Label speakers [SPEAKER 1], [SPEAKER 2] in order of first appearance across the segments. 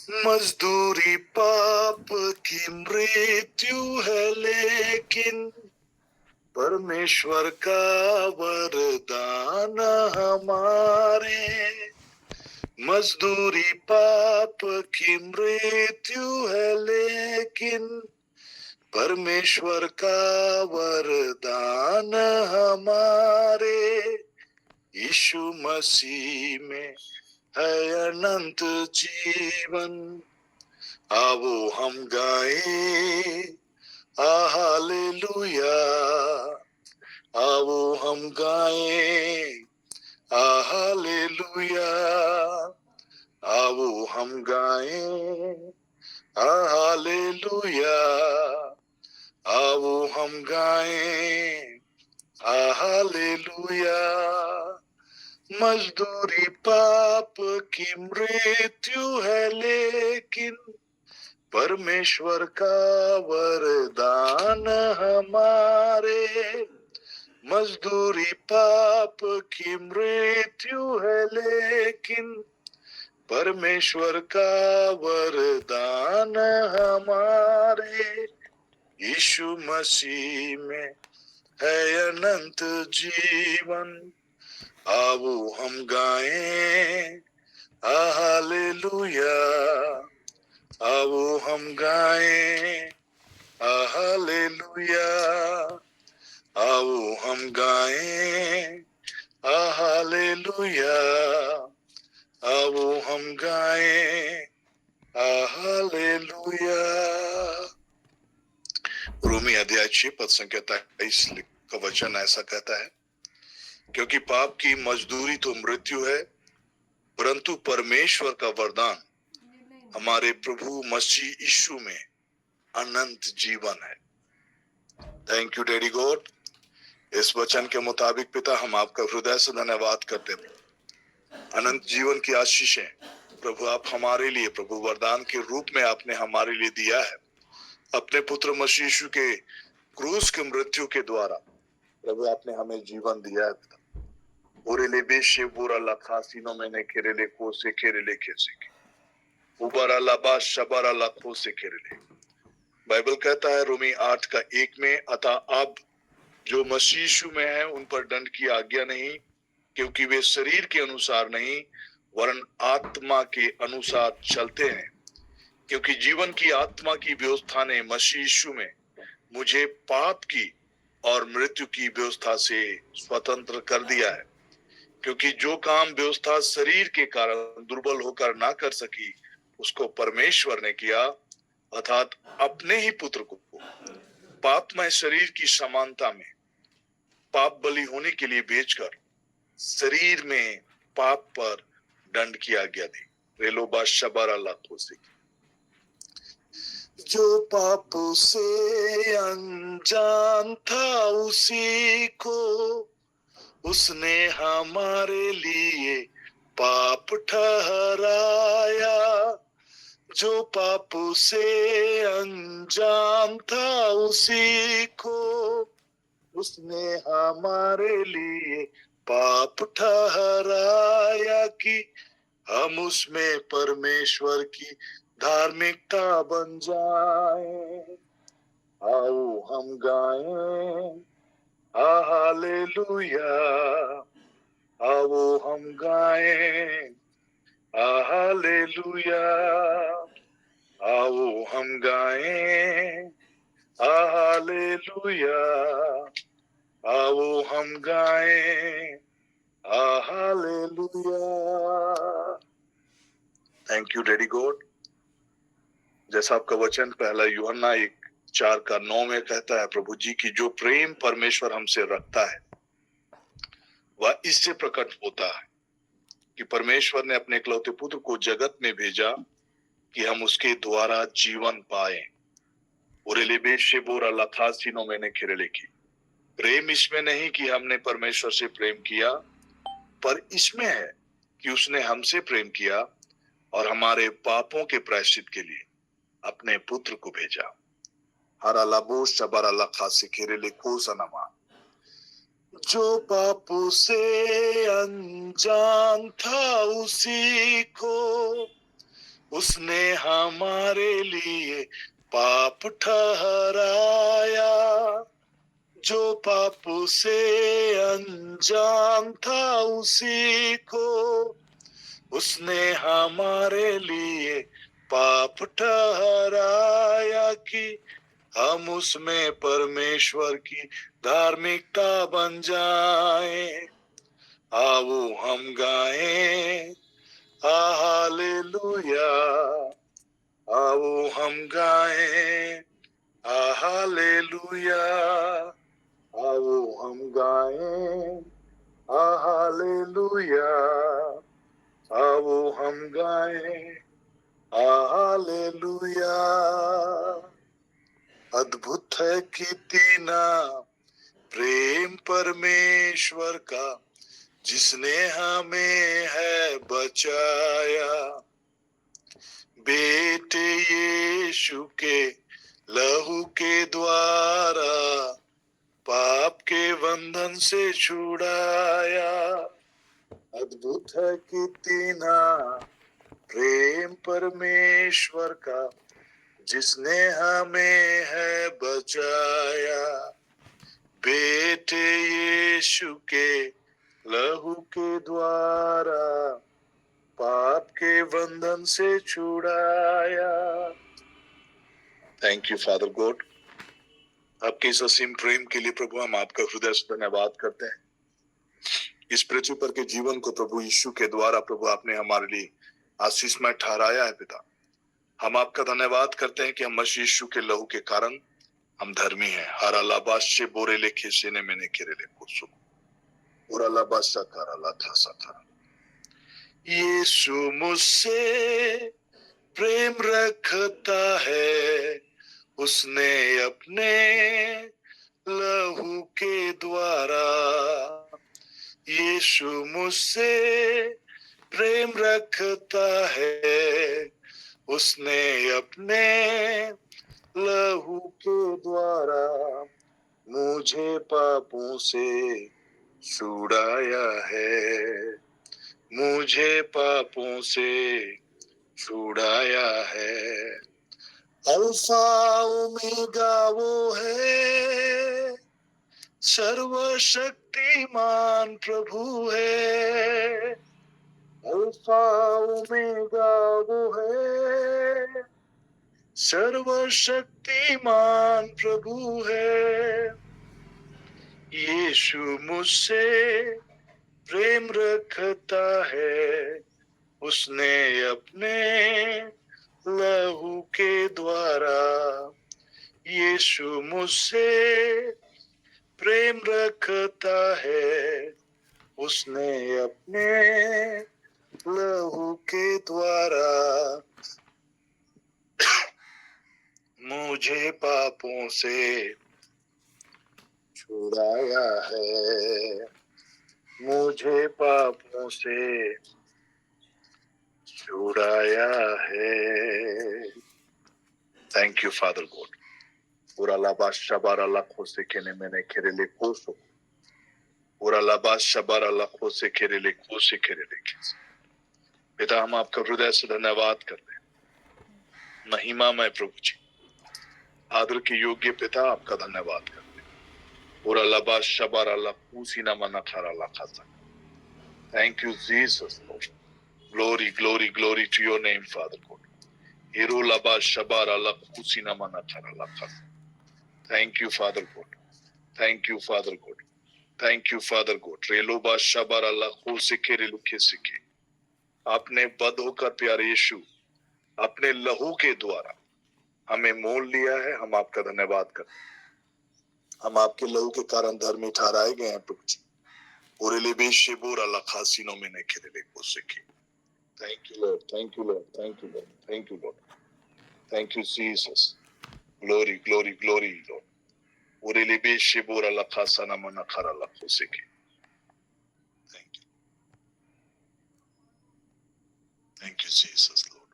[SPEAKER 1] मजदूरी पाप की मृत्यु है, लेकिन परमेश्वर का वरदान हमारे। मजदूरी पाप की मृत्यु है, लेकिन परमेश्वर का वरदान हमारे। यीशु मसीह में है अनंत जीवन, आओ हम गाएं हालेलुया। आओ हम गाएं हालेलुया। आओ हम गाएं हालेलुया। आओ हम गाएं हालेलुया। मजदूरी पाप की मृत्यु है, लेकिन परमेश्वर का वरदान हमारे। मजदूरी पाप की मृत्यु है, लेकिन परमेश्वर का वरदान हमारे। यीशु मसीह में है अनंत जीवन, आओ हम गाएं हालेलुया। आओ हम गाएं हालेलुया। आओ हम गाएं हालेलुया। आओ हम गाएं हालेलुया। रोमी अध्याय 6 पद संख्या 23 का वचन ऐसा कहता है, क्योंकि पाप की मजदूरी तो मृत्यु है, परंतु परमेश्वर का वरदान हमारे प्रभु मसीह यीशु में अनंत जीवन है। Thank you daddy God. इस वचन के मुताबिक पिता, हम आपका हृदय से धन्यवाद करते हैं। अनंत जीवन की आशीषें प्रभु आप हमारे लिए प्रभु वरदान के रूप में आपने हमारे लिए दिया है। अपने पुत्र मसीह यीशु के क्रूस के मृत्यु के द्वारा प्रभु आपने हमें जीवन दिया है। बुरेले बेशे बुरा लखासीनो मैंने केरेले को से केरेले कैसे उबारा लाबा शबारा लाखों से केरेले। बाइबल कहता है रोमी 8 का 1 में, अतः अब जो मसीह यीशु में है उन पर दंड की आज्ञा नहीं, क्योंकि वे शरीर के अनुसार नहीं वरन आत्मा के अनुसार चलते हैं। क्योंकि जीवन की आत्मा की व्यवस्था ने मसीह यीशु में मुझे पाप की और मृत्यु की व्यवस्था से स्वतंत्र कर दिया है। क्योंकि जो काम व्यवस्था शरीर के कारण दुर्बल होकर ना कर सकी, उसको परमेश्वर ने किया, अर्थात अपने ही पुत्र को पापमय शरीर की समानता में पाप बलि होने के लिए बेचकर शरीर में पाप पर दंड की आज्ञा दी। रेलोबा शबारा लाखों से। जो पाप से अनजान था उसी को उसने हमारे लिए पाप ठहराया। जो पाप से अनजान था उसी को उसने हमारे लिए पाप ठहराया, कि हम उसमें परमेश्वर की धार्मिकता बन जाएं। आओ हम गाएं हालेलुया। आओ हम गाएं हालेलुया। आओ हम गाएं हालेलुया। आओ हम गाएं hallelujah. Thank you daddy God. जैसा आपका वचन पहला यूहन्ना 1:4-9 में कहता है, प्रभु जी की जो प्रेम परमेश्वर हमसे रखता है वह इससे प्रकट होता है कि परमेश्वर ने अपने इकलौते पुत्र को जगत में भेजा कि हम उसके द्वारा जीवन पाए। मैंने खिरले की प्रेम इसमें नहीं कि हमने परमेश्वर से प्रेम किया, पर इसमें है कि उसने हमसे प्रेम किया और हमारे पापों के प्रायश्चित के लिए अपने पुत्र को भेजा। हरा लाबो शबारा लखा से खिरले को सनमा। जो पापों से अनजान था उसी को उसने हमारे लिए पाप ठहराया, जो पाप से अनजान था उसी को उसने हमारे लिए पाप ठहराया कि हम उसमें परमेश्वर की धार्मिकता बन जाएं। आओ हम गाएं हालेलुया, आओ हम गाएं हालेलुया, आओ हम गाएं हालेलुया, आओ हम गाएं हालेलुया। अद्भुत है कितना प्रेम परमेश्वर का, जिसने हमें है बचाया, बेटे यीशु के लहू के द्वारा पाप के बंधन से छुड़ाया। अद्भुत है कितना प्रेम परमेश्वर का, जिसने हमें है बचाया, बेटे यीशु के लहू के द्वारा पाप के बंधन से छुड़ाया। थैंक यू फादर गॉड, आपके इस असीम प्रेम के लिए प्रभु हम आपका हृदय से धन्यवाद करते हैं। इस पृथ्वी पर के जीवन को प्रभु यीशु के द्वारा प्रभु आपने हमारे लिए आशीषमय ठहराया है पिता। हम आपका धन्यवाद करते हैं कि हम मसीह यीशु के लहू के कारण हम धर्मी हैं। हर अलाबाशे बोरे लेखे सेने में ने केरे ले कुसु और अलाबाशा कराला था सथा। यीशु मुझसे प्रेम रखता है, उसने अपने लहू के द्वारा। यीशु मुझसे प्रेम रखता है, उसने अपने लहू के द्वारा मुझे पापों से छुड़ाया है, मुझे पापों से छुड़ाया है। अल्फा ओमेगा वो है, सर्वशक्तिमान प्रभु है। अल्फा ओमेगा वो है, सर्वशक्तिमान प्रभु है। यीशु मुझसे प्रेम रखता है, उसने अपने लहू के द्वारा। यीशु मुझसे प्रेम रखता है, उसने अपने लहू के द्वारा मुझे पापों से छुड़ाया है, मुझे पापों से छुड़ाया है। Thank you father God. पूरा लाबाश शबारा लाखों से खेने मैंने खेरेले कोसो, पूरा लाबाश शबारा लाखों से खेरेले कोसे खेरेले खेस। पिता हम आपका हृदय से धन्यवाद करते हैं। महिमा में प्रभु जी, आदर के योग्य पिता आपका धन्यवाद करते हैं। पूरा लाबाश शबारा लाखों सी ना मना खारा लाखा। Thank you Jesus Lord. Glory, glory, glory to your name, Father God. Irulaba shabara la kusina manatara la khas. Thank you, Father God. Thank you, Father God. Thank you, Father God. Reloba shabara la kusike reluke sike. आपने बद होकर प्यारे यीशु अपने लहू के द्वारा हमें मोल लिया है। हम आपका धन्यवाद करते हैं। हम आपके लहू के कारण धर्मी ठहराए गए हैं प्रभु जी। ओरेले बेशे बोरा ला खासिनो में ने खेले कुसिके। Thank you, Lord. Thank you, Lord. Thank you, Lord. Thank you, Lord. Thank you, Jesus. Glory, glory, glory, Lord. Urelebe shebora la khasana mana khara la khoseke. Thank you. Thank you, Jesus, Lord.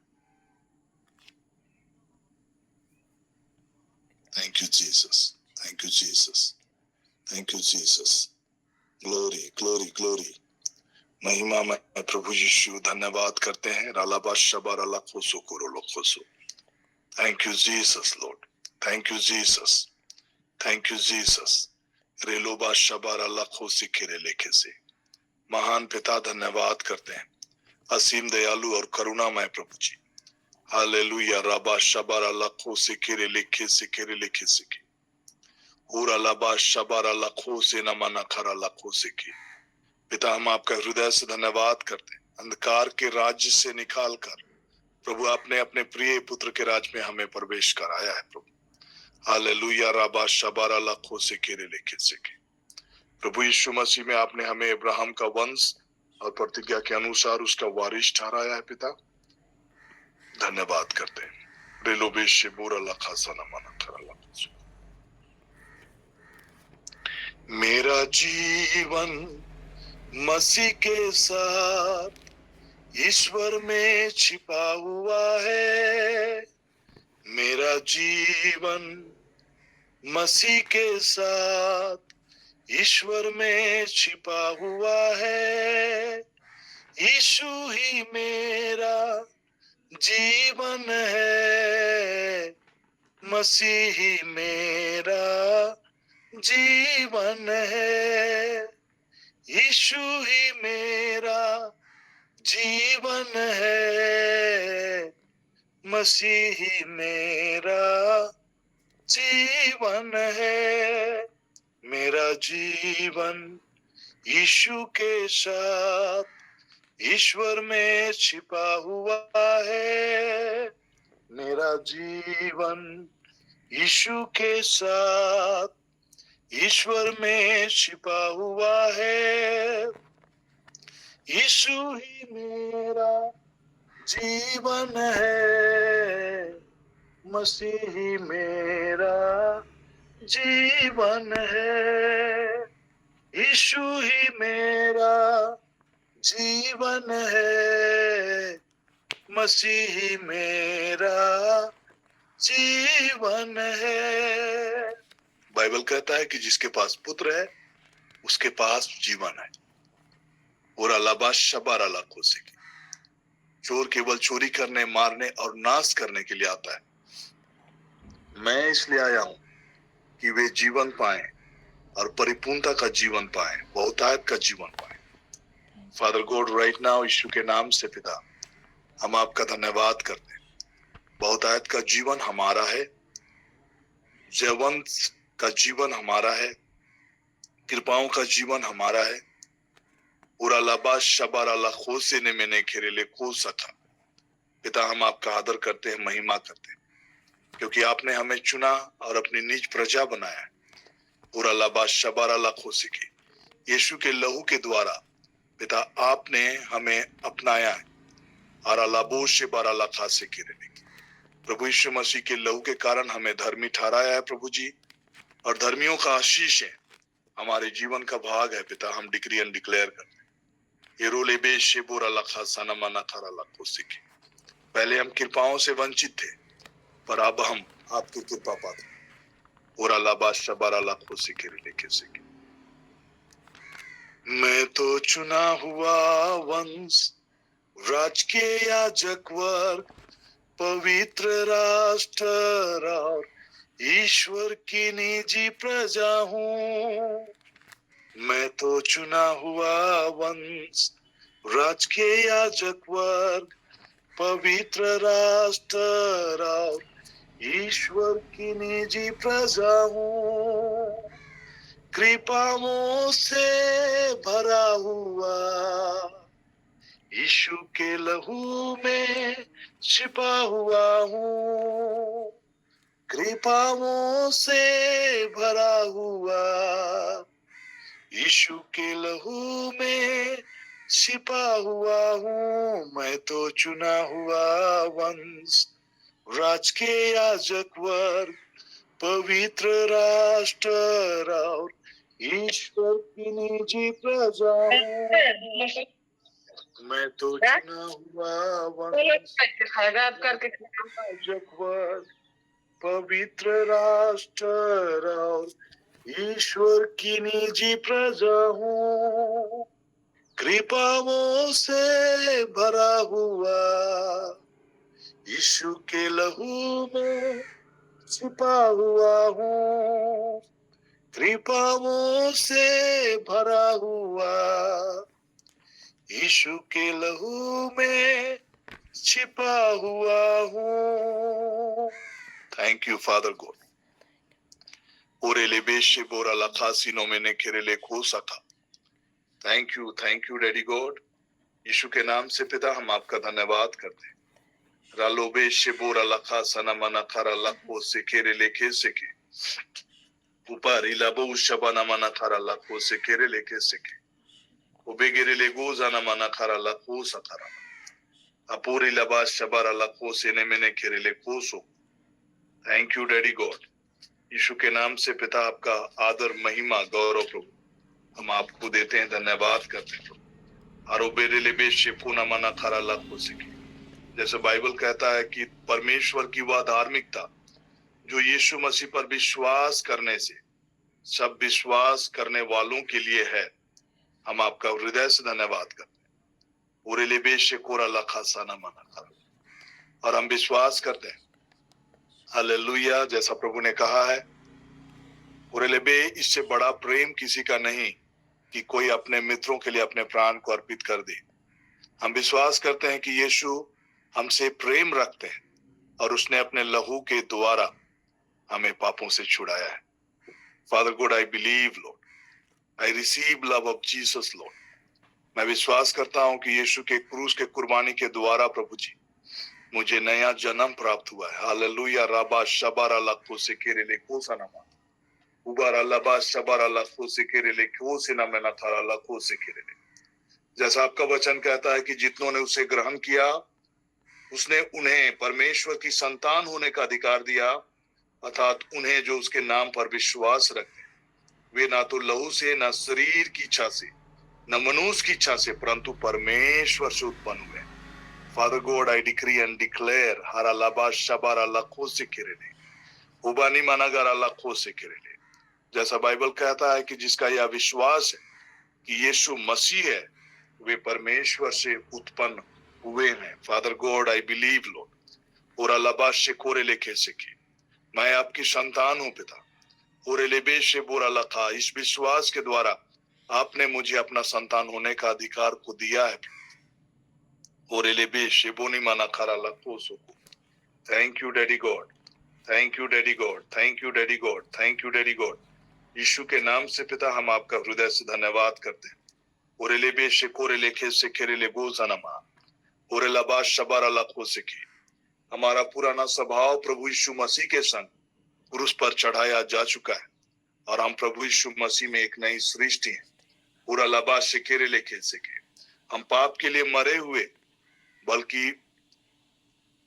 [SPEAKER 1] Thank you, Jesus. Thank you, Jesus. Thank you, Jesus. Glory, glory, glory. महिमा में प्रभु यीशु धन्यवाद करते हैं। रालाबा शबार अल्लाह खोसो कोरो लो खोसो। Thank you Jesus Lord, thank you Jesus, thank you Jesus. रेलोबा शबार अल्लाह खोसी खेरे लेखे से। महान पिता धन्यवाद करते हैं, असीम दयालु और करुणामय प्रभु जी। हालेलुया। राबा शबार अल्लाह खोसी खेरे लेखे से खेरे लेखे से के। हुरा लाबा शबार अल्लाह खोसे नमाना खरा अल्लाह खोसे के। पिता हम आपका हृदय से धन्यवाद करते हैं, अंधकार के राज्य से निकाल कर प्रभु आपने अपने प्रिय पुत्र के राज में हमें प्रवेश कराया है प्रभु। हालेलुया। राबा शबार अल्लाह खोसे केरे लेखे से के। प्रभु यीशु मसीह में आपने हमें अब्राहम का वंश और प्रतिज्ञा के अनुसार उसका वारिस ठहराया है पिता, धन्यवाद करते हैं। रेलोबेश बोर अल्लाह खासा नमाना खरा अल्लाह खोसे। मेरा जीवन मसीह के साथ ईश्वर में छिपा हुआ है। मेरा जीवन मसीह के साथ ईश्वर में छिपा हुआ है। यीशु ही मेरा जीवन है, मसीह ही मेरा जीवन है। यीशु ही मेरा जीवन है, मसीही मेरा जीवन है। मेरा जीवन यीशु के साथ ईश्वर में छिपा हुआ है। मेरा जीवन यीशु के साथ ईश्वर में छिपा हुआ है। यीशु ही मेरा जीवन है, मसीही मेरा जीवन है। यीशु ही मेरा जीवन है, मसीही मेरा जीवन है। बाइबल कहता है कि जिसके पास पुत्र है उसके पास जीवन है। और अलाबा शबार अला खोसे की। चोर केवल चोरी करने, मारने और नाश करने के लिए आता है। मैं इसलिए आया हूं कि वे जीवन पाएं और परिपूर्णता का जीवन पाएं, बहुतायत का जीवन पाएं। फादर गॉड राइट नाउ यीशु के नाम से पिता हम आपका धन्यवाद करते हैं। बहुतायत का जीवन हमारा है, जयवंत का जीवन हमारा है, कृपाओं का जीवन हमारा है। उरालाबा शबाराला खोसे ने मैंने खेरेले खो सका। पिता हम आपका आदर करते हैं, महिमा करते हैं, क्योंकि आपने हमें चुना और अपनी निज प्रजा बनाया है। उरालाबा शबाराला खोसे के यीशु के लहू के द्वारा पिता आपने हमें अपनाया है। आरालाबो शबाराला खासे खेरेले। प्रभु यीशु मसीह के लहू के कारण हमें धर्मी ठहराया है प्रभु जी, और धर्मियों का आशीष है हमारे जीवन का भाग है पिता। हम डिक्री एंड डिक्लेयर करते हैं। ये रोले बे शेबोरा लखा सनमाना खरा लखो सीखे। पहले हम कृपाओं से वंचित थे, पर अब हम आपकी कृपा पाते हैं। और अलाबा शबारा लखो सीखे लेके सीखे। मैं तो चुना हुआ वंश, राजकीय याजक वर्ग, पवित्र राष्ट्र और ईश्वर की निजी प्रजा हूँ। मैं तो चुना हुआ वंश, राजकीय याजक वर्ग, पवित्र राष्ट्र और ईश्वर की निजी प्रजा हूँ। कृपाओं से भरा हुआ यीशु के लहू में छिपा हुआ हूँ। कृपाओं से भरा हुआ यीशु के लहू में छिपा हुआ हूँ। मैं तो चुना हुआ वंश, राजकीय याजक वर्ग, पवित्र राष्ट्र और ईश्वर की निजी प्रजा हूँ। मैं तो चुना हुआ वंश, याजक वर्ग, पवित्र राष्ट्र और ईश्वर की निजी प्रजा हूँ। कृपाओं से भरा हुआ, यीशु के लहू में छिपा हुआ हूँ। कृपाओं से भरा हुआ, यीशु के लहू में छिपा हुआ हूँ। Thank you father God. ओरेले बेशे बोरा लखासिनो मैंने खेरेले खो सका। Thank you daddy God. यीशु के नाम से पिता हम आपका धन्यवाद करते हैं। रालोबे शिबोरा लखा सना मना खरा लखो से खेरे लेके सेके ऊपर इलाबो शबाना मना खरा लखो से खेरे लेके सेके उबेगेरे ले गोजाना मना खरा लखो सखरा अपूरी लबा शबारा लखो से ने मैंने खेरे ले कोसो। Thank you daddy God. यीशु के नाम से पिता आपका आदर महिमा गौरव प्रभु हम आपको देते हैं, धन्यवाद करते हैं प्रभु। आरोबेरे ले बेशे पुना मना खरा लखो सेके, जैसे बाइबल कहता है कि परमेश्वर की वह धार्मिकता जो यीशु मसीह पर विश्वास करने से सब विश्वास करने वालों के लिए है, हम आपका हृदय से धन्यवाद करते हैं। उरेलेबे शेकोरा लखा साना मना खरा, और हम विश्वास करते हैं हालेलुया, जैसा प्रभु ने कहा है उरेलेबे इससे बड़ा प्रेम किसी का नहीं कि कोई अपने मित्रों के लिए अपने प्राण को अर्पित कर दे। हम विश्वास करते हैं कि यीशु हमसे प्रेम रखते हैं और उसने अपने लहू के द्वारा हमें पापों से छुड़ाया है। Father God, I believe Lord, I receive love of Jesus Lord. मैं विश्वास करता हूं कि यीशु के क्रूस के कुर्बानी के द्वारा प्रभु जी मुझे नया जन्म प्राप्त हुआ है। हालेलुया। राबा शबारा लखो से केरे ले कोसा नामा उबारा लबा शबारा लखो से केरे ले कोसे ना मैं ना थारा लखो से केरे ले। जैसा आपका वचन कहता है कि जितनों ने उसे ग्रहण किया उसने उन्हें परमेश्वर की संतान होने का अधिकार दिया, अर्थात उन्हें जो उसके नाम पर विश्वास रखते हैं। वे ना तो लहू से, ना शरीर की इच्छा से, न मनुष्य की इच्छा से, परंतु परमेश्वर से उत्पन्न हुए। Father God, I decree and declare हरा लाबा शबारा लखो से किरेले उबानी मानागारा लखो से किरेले। जैसा बाइबल कहता है कि जिसका यह विश्वास है कि यीशु मसीह है, वे परमेश्वर से उत्पन्न हुए हैं। Father God, I believe Lord. और अलाबा शेकोरे लेके सेके, मैं आपकी संतान हूं पिता। और एलेबे से बोरा लखा, इस विश्वास के द्वारा आपने मुझे अपना संतान होने का अधिकार को दिया है। और एलेबे से बोनी माना खरा लखो सोको। Thank you daddy God, thank you daddy God, thank you daddy God, thank you daddy God. यीशु के नाम से पिता हम आपका हृदय से धन्यवाद करते हैं। और एलेबे से कोरे लेखे से खेरे ले बोजानमा और एलाबा शबारा लखो से की, हमारा पुराना स्वभाव प्रभु यीशु मसीह के संग क्रूस पर चढ़ाया जा चुका है और हम प्रभु यीशु मसीह में एक नई सृष्टि है। पूरा लबा शिकेरे लेके सके, हम पाप के लिए मरे हुए बल्कि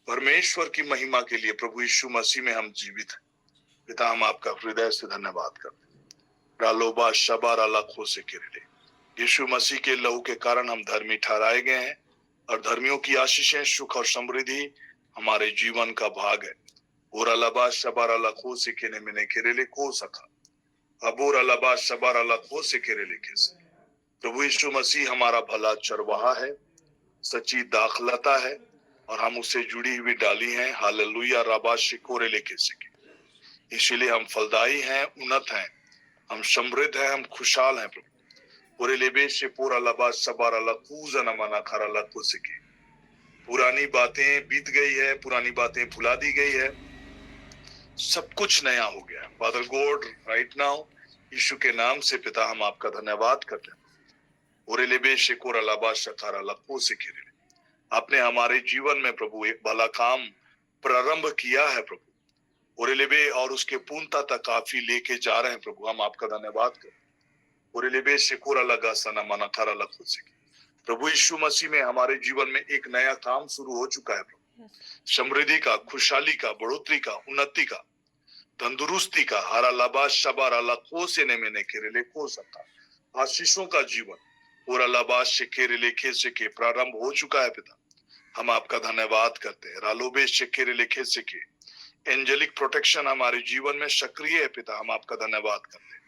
[SPEAKER 1] परमेश्वर की महिमा के लिए प्रभु यीशु मसीह में हम जीवित हैं। पिता हम आपका हृदय से धन्यवाद करते हैं। रालोबा शबारा लखो से किरले, यीशु मसीह के लहू के कारण हम धर्मी ठहराए गए हैं और धर्मियों की आशीषें, सुख और समृद्धि हमारे जीवन का भाग है। और अलाबा शबारा लखो से केने मैंने किरले को सका अबोर अलाबा शबारा लखो से किरले के से। प्रभु यीशु मसीह हमारा भला चरवाहा है, सच्ची दाखलता है और हम उससे जुड़ी हुई डाली हैं। हालेलुया। राबा शिकोरे लेके सके, इसीलिए हम फलदायी हैं, उन्नत हैं, हम समृद्ध हैं, हम खुशहाल हैं प्रभु। पूरे लेबे से पूरा लबा सबारा लखूजा नमाना खरा लखो सके। पुरानी बातें बीत गई है, पुरानी बातें भुला दी गई है, सब कुछ नया हो गया। फादर गॉड, राइट नाउ यीशु के नाम से पिता हम आपका धन्यवाद करते हैं। ओरेलेबे शेकोरा लाबा शकारा लखो से किरे, आपने हमारे जीवन में प्रभु एक भला काम प्रारंभ किया है प्रभु ओरेलेबे, और उसके पूर्णता तक काफी लेके जा रहे हैं प्रभु, हम आपका धन्यवाद करते हैं। ओरेलेबे शेकोरा लगा सना मना खरा लखो से, प्रभु यीशु मसीह में हमारे जीवन में एक नया काम शुरू हो चुका है प्रभु, समृद्धि का, खुशहाली का, बढ़ोतरी का, उन्नति का, तंदुरुस्ती का, हरा लबा शबारा लखो से ने मैंने किरले को सका, आशीषों का जीवन पूरा लबास शिकेरे लेखे से के प्रारंभ हो चुका है पिता, हम आपका धन्यवाद करते हैं। रालोबे शिकेरे लेखे से के एंजेलिक प्रोटेक्शन हमारे जीवन में सक्रिय है पिता, हम आपका धन्यवाद करते हैं।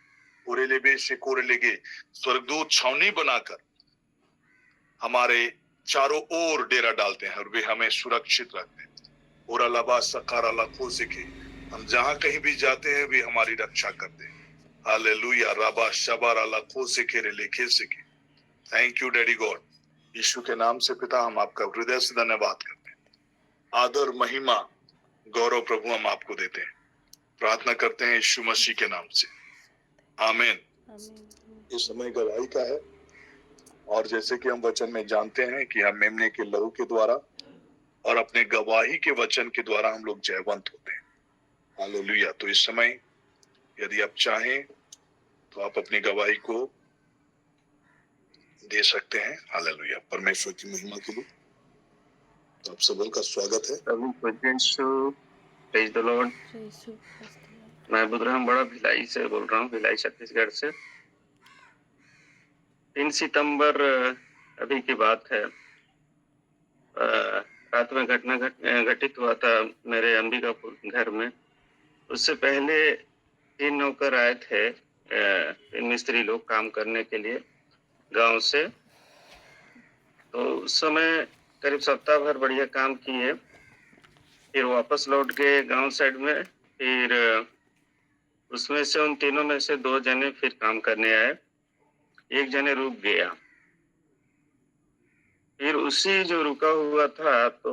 [SPEAKER 1] ओरेलेबे शिकोरे लेगे स्वर्गदूत छावनी बनाकर हमारे चारों ओर डेरा डालते हैं और वे हमें सुरक्षित रखते हैं। और अलावा सकार अला खोसिके, हम जहां कहीं भी जाते हैं वे हमारी रक्षा करते हैं। हालेलुया, राबा शबार अला खोसिके रे लेखे सिके। Thank you daddy God. यीशु के नाम से पिता हम आपका हृदय से धन्यवाद करते हैं। आदर महिमा गौरव प्रभु हम आपको देते हैं। प्रार्थना करते हैं यीशु मसीह के नाम से, आमीन। इस समय गवाही का है और जैसे कि हम वचन में जानते हैं कि हम मेमने के लहू के द्वारा और अपने गवाही के वचन के द्वारा हम लोग जयवंत होते हैं। हालेलुया। तो इस समय यदि आप चाहें तो आप अपनी गवाही को दे सकते हैं। हालेलुया, परमेश्वर की महिमा के लिए। तो आप सबों का स्वागत है।
[SPEAKER 2] Praise the Lord. मैं बुधराम बड़ा भिलाई से बोल रहा हूँ, भिलाई छत्तीसगढ़ से। 3 सितंबर अभी की बात है। रात में घटना घटित हुआ था मेरे अंबिकापुर घर में। उससे पहले 3 नौकर आए थे, 3 मिस्त्री लोग काम करने के लिए गांव से। तो उस समय करीब सप्ताह भर बढ़िया काम किए, फिर वापस लौट गए गांव साइड में। फिर उसमें से उन तीनों में से 2 जने फिर काम करने आए, एक जने रुक गया। फिर उसी जो रुका हुआ था तो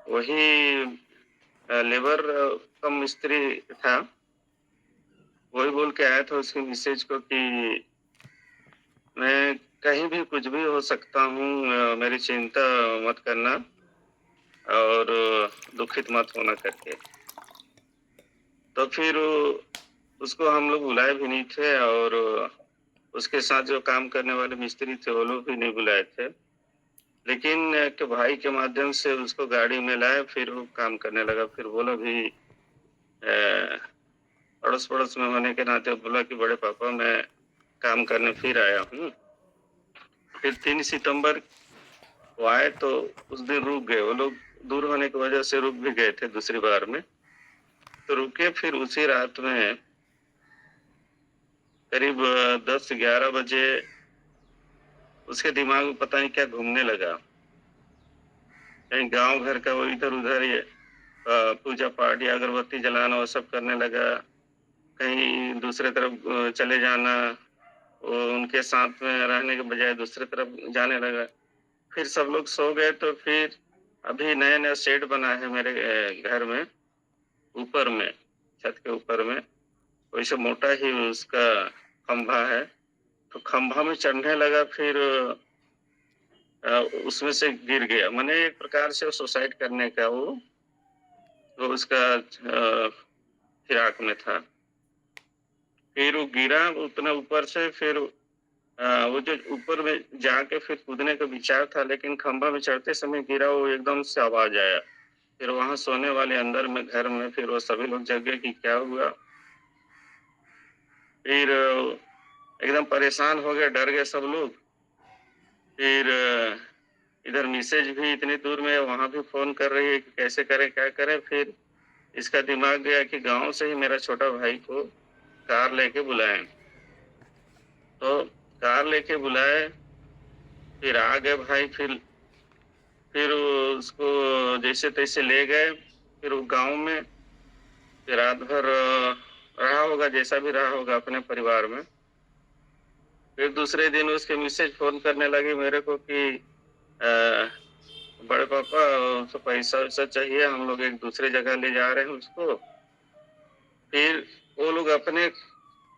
[SPEAKER 2] वही लेबर कम मिस्त्री था, वही बोल के आया था उसकी मिसेज को कि मैं कहीं भी कुछ भी हो सकता हूँ, मेरी चिंता मत करना और दुखित मत होना करके। तो फिर उसको हम लोग बुलाए भी नहीं थे और उसके साथ जो काम करने वाले मिस्त्री थे वो लोग भी नहीं बुलाए थे, लेकिन एक भाई के माध्यम से उसको गाड़ी में लाए, फिर वो काम करने लगा। फिर बोला भी अड़ोस पड़ोस में होने के नाते बोला कि बड़े पापा मैं काम करने फिर आया हूँ। फिर 3 सितंबर वो आए तो उस दिन रुक गए। वो लोग दूर होने की वजह से रुक भी गए थे दूसरी बार में। तो रुके, फिर उसी रात में करीब 10-11 बजे उसके दिमाग में पता नहीं क्या घूमने लगा। कहीं गांव घर का वो इधर उधर ये पूजा पाठ या अगरबत्ती जलाना वो सब करने लगा, कहीं दूसरे तरफ चले जाना, उनके साथ में रहने के बजाय दूसरे तरफ जाने लगा। फिर सब लोग सो गए। तो फिर अभी नया नया शेड बना है मेरे घर में, ऊपर में, छत के ऊपर में वैसे मोटा ही उसका खंभा है। तो खंभा में चढ़ने लगा, फिर उसमें से गिर गया। मैंने एक प्रकार से सुसाइड करने का वो उसका फिराक में था। फिर वो गिरा उतना ऊपर से, फिर वो जो ऊपर में जाके फिर कूदने का विचार था, लेकिन खंभा में चढ़ते समय गिरा, वो एकदम से आवाज आया। फिर वहां सोने वाले अंदर में घर में फिर वो सभी लोग जग गए कि क्या हुआ। फिर एकदम परेशान हो गए, डर गए सब लोग। फिर इधर मिसेज भी इतनी दूर में है, वहां भी फोन कर रही है कि कैसे करें क्या करें। फिर इसका दिमाग गया कि गांव से ही मेरा छोटा भाई को कार लेके बुलाएं। तो कार लेके बुलाए, फिर आ गए भाई। फिर उसको जैसे तैसे ले गए। फिर वो गांव में फिर रात भर रहा होगा, जैसा भी रहा होगा अपने परिवार में। फिर दूसरे दिन उसके मिसेज फोन करने लगी मेरे को कि बड़े पापा तो पैसा वैसा चाहिए, हम लोग एक दूसरे जगह ले जा रहे हैं उसको। फिर वो लोग अपने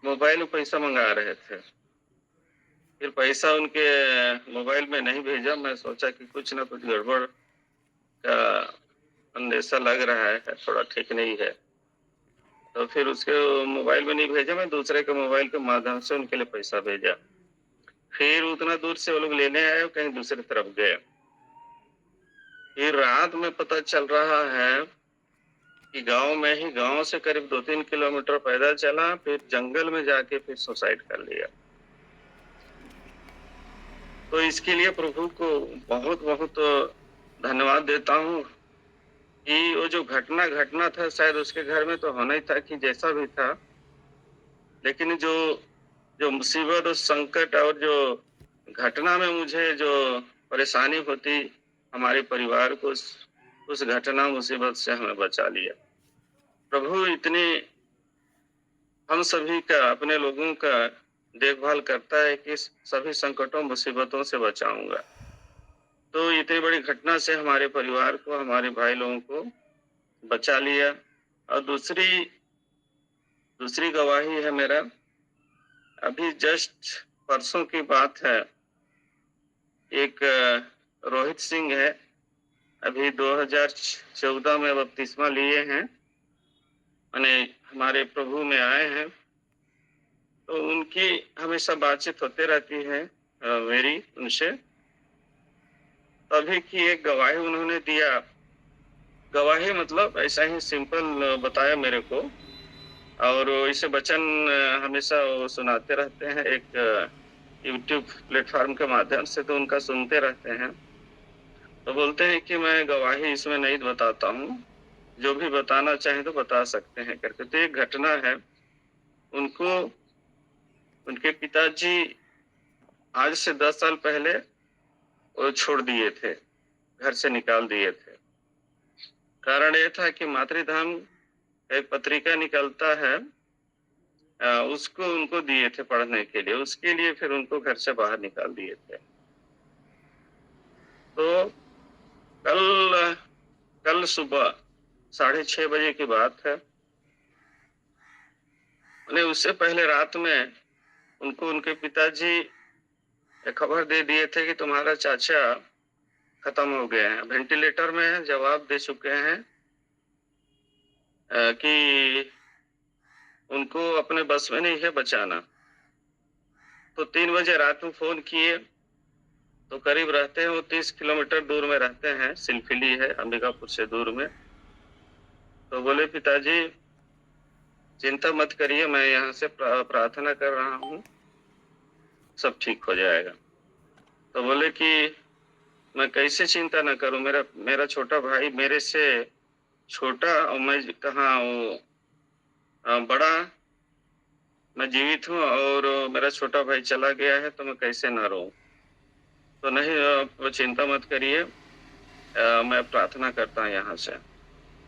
[SPEAKER 2] मोबाइल में पैसा मंगा रहे थे। फिर पैसा उनके मोबाइल में नहीं भेजा। मैं सोचा कि कुछ ना कुछ गड़बड़ का अंदेशा लग रहा है, थोड़ा ठीक नहीं है। तो फिर उसके मोबाइल में नहीं भेजा, मैं दूसरे के मोबाइल के माध्यम से उनके लिए पैसा भेजा। फिर उतना दूर से वो लोग लेने आए, कहीं दूसरी तरफ गए। फिर रात में पता चल रहा है कि गांव में ही, गांव से करीब 2-3 किलोमीटर पैदल चला, फिर जंगल में जाके फिर सुसाइड कर लिया। तो इसके लिए प्रभु को बहुत बहुत धन्यवाद देता हूँ कि वो जो घटना था शायद उसके घर में तो होना ही था कि जैसा भी था, लेकिन जो मुसीबत और संकट और जो घटना में मुझे जो परेशानी होती, हमारे परिवार को उस घटना मुसीबत से हमें बचा लिया। प्रभु इतनी हम सभी का, अपने लोगों का देखभाल करता है कि सभी संकटों मुसीबतों से बचाऊंगा। तो इतनी बड़ी घटना से हमारे परिवार को, हमारे भाई लोगों को बचा लिया। और दूसरी गवाही है मेरा, अभी जस्ट परसों की बात है, एक रोहित सिंह है, अभी 2014 में बपतिस्मा लिए हैं, माने हमारे प्रभु में आए हैं। तो उनकी हमेशा बातचीत होते रहती है मेरी उनसे। तभी की एक गवाही उन्होंने दिया, गवाही मतलब ऐसा ही सिंपल बताया मेरे को, और इसे वचन हमेशा वो सुनाते रहते हैं एक यूट्यूब प्लेटफॉर्म के माध्यम से, तो उनका सुनते रहते हैं। तो बोलते हैं कि मैं गवाही इसमें नहीं बताता हूँ, जो भी बताना चाहें तो बता सकते हैं करके। तो एक घटना है, उनको उनके पिताजी आज से 10 साल पहले वो छोड़ दिए थे, घर से निकाल दिए थे। कारण ये था कि मातृधाम एक पत्रिका निकलता है, उसको उनको दिए थे पढ़ने के लिए, उसके लिए फिर उनको घर से बाहर निकाल दिए थे। तो कल सुबह 6:30 बजे की बात है, उससे पहले रात में उनको उनके पिताजी खबर दे दिए थे कि तुम्हारा चाचा खत्म हो गए हैं, वेंटिलेटर में है, जवाब दे चुके हैं कि उनको अपने बस में नहीं है बचाना। तो 3 बजे रात में फोन किए, तो करीब रहते हैं वो 30 किलोमीटर दूर में रहते हैं, सिलफिली है अंबिकापुर से दूर में। तो बोले पिताजी चिंता मत करिए, मैं यहाँ से प्रार्थना कर रहा हूँ, सब ठीक हो जाएगा। तो बोले कि मैं कैसे चिंता न करूं, मेरा छोटा भाई मेरे से छोटा, और मैं कहाँ बड़ा, मैं जीवित हूँ और मेरा छोटा भाई चला गया है, तो मैं कैसे ना रहूं। तो नहीं, आप चिंता मत करिए, मैं प्रार्थना करता हूँ यहाँ से।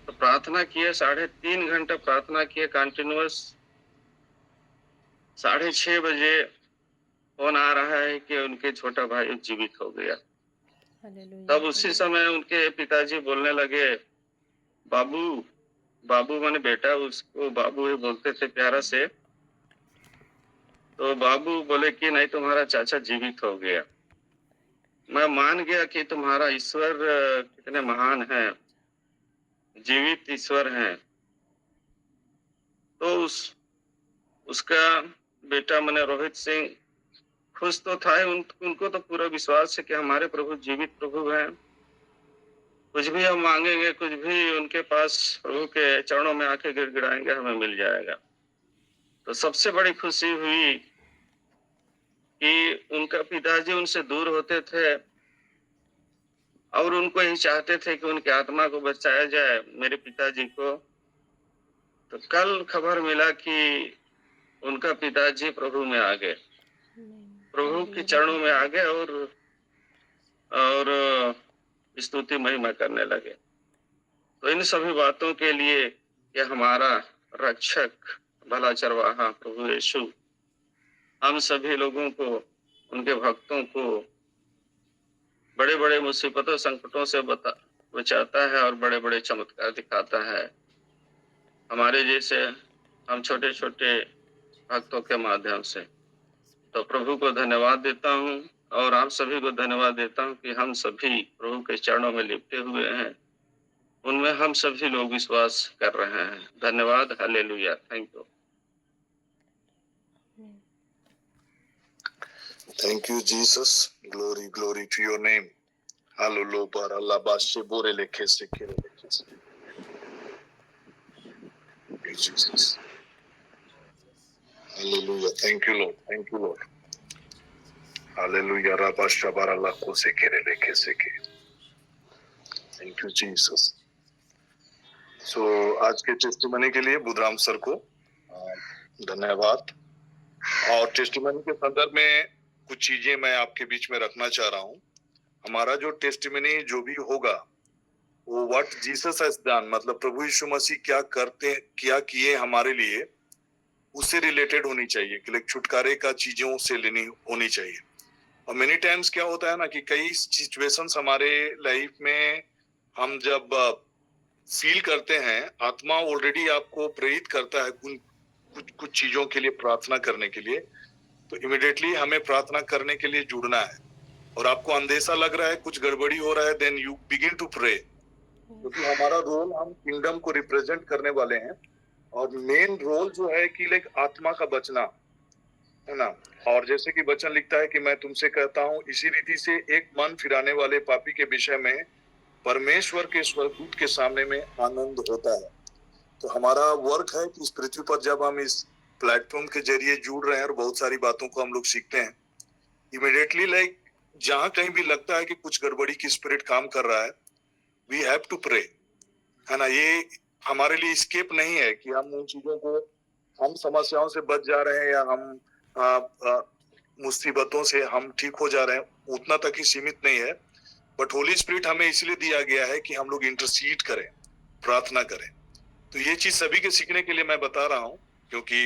[SPEAKER 2] तो प्रार्थना किए, 3.5 घंटा प्रार्थना किए कंटिन्यूअस। 6:30 बजे फोन आ रहा है कि उनके छोटा भाई जीवित हो गया। तब उसी समय उनके पिताजी बोलने लगे, बाबू, बाबू माने बेटा, उसको बाबू ही बोलते थे प्यारा से। तो बाबू बोले कि नहीं, तुम्हारा चाचा जीवित हो गया। मैं मान गया कि तुम्हारा ईश्वर कितने महान है, जीवित ईश्वर हैं। तो उसका बेटा माने रोहित सिंह खुश तो था, उनको तो पूरा विश्वास है कि हमारे प्रभु जीवित प्रभु हैं, कुछ भी हम मांगेंगे, कुछ भी उनके पास प्रभु के चरणों में आके गिड़गिड़ाएंगे, हमें मिल जाएगा। तो सबसे बड़ी खुशी हुई कि उनका पिताजी उनसे दूर होते थे और उनको यही चाहते थे कि उनकी आत्मा को बचाया जाए, मेरे पिताजी को। तो कल खबर मिला कि उनका पिताजी प्रभु में आ गए, प्रभु के चरणों में आ गए और स्तुति महिमा करने लगे। तो इन सभी बातों के लिए ये हमारा रक्षक भला चरवाहा प्रभु यीशु हम सभी लोगों को, उनके भक्तों को बड़े बड़े मुसीबतों संकटों से बचाता है और बड़े बड़े चमत्कार दिखाता है, हमारे जैसे हम छोटे छोटे भक्तों के माध्यम से। तो प्रभु को धन्यवाद देता हूँ और आप सभी को धन्यवाद देता हूँ कि हम सभी प्रभु के चरणों में लिपटे हुए हैं, उनमें हम सभी लोग विश्वास कर रहे हैं। धन्यवाद, hallelujah, thank you.
[SPEAKER 1] Thank you, Jesus. Glory, glory to your name. Hallelujah. Barallah bashe bore lekhe se kere lekhe se. Thank you, Jesus. Hallelujah. Thank you, Lord. Thank you, Lord. Hallelujah. Rabasha barallah ko se kere lekhe se ke. Thank you, Jesus. So आज के testimony के लिए Budhram sir को धन्यवाद। और testimony के संदर्भ में कुछ चीजें मैं आपके बीच में रखना चाह रहा हूँ। हमारा जो टेस्टिमनी जो भी होगा वो व्हाट जीसस हैज डन, मतलब प्रभु यीशु मसीह क्या किए हमारे लिए, उससे रिलेटेड होनी चाहिए कि लाइक छुटकारे का चीजों से लेनी होनी चाहिए। और मेनी टाइम्स क्या होता है ना कि कई सिचुएशंस हमारे लाइफ में हम जब फील करते हैं, आत्मा ऑलरेडी आपको प्रेरित करता है कुछ कुछ चीजों के लिए प्रार्थना करने के लिए, तो इमिडिएटली हमें प्रार्थना करने के लिए जुड़ना है। और आपको अंदेशा लग रहा है कुछ गड़बड़ी हो रहा है, then you begin to pray, क्योंकि हमारा रोल, हम किंगडम को रिप्रेजेंट करने वाले हैं। और मेन रोल जो है कि लाइक आत्मा का बचना है ना। और जैसे कि वचन लिखता है कि मैं तुमसे कहता हूँ, इसी रीति से एक मन फिराने वाले पापी के विषय में परमेश्वर के स्वर्गदूत के सामने में आनंद होता है। तो हमारा वर्क है कि इस पृथ्वी पर जब हम इस प्लेटफॉर्म के जरिए जुड़ रहे हैं और बहुत सारी बातों को हम लोग सीखते हैं, इमिडिएटली लाइक जहां कहीं भी लगता है कि कुछ गड़बड़ी की स्पिरिट काम कर रहा है, वी हैव टू प्रे, है ना। ये हमारे लिए स्केप नहीं है कि हम उन चीजों को, हम समस्याओं से बच जा रहे हैं या हम मुसीबतों से हम ठीक हो जा रहे हैं, उतना तक ही सीमित नहीं है। बट होली स्पिरिट हमें इसलिए दिया गया है कि हम लोग इंटरसीड करें, प्रार्थना करें। तो ये चीज सभी के सीखने के लिए मैं बता रहा हूँ, क्योंकि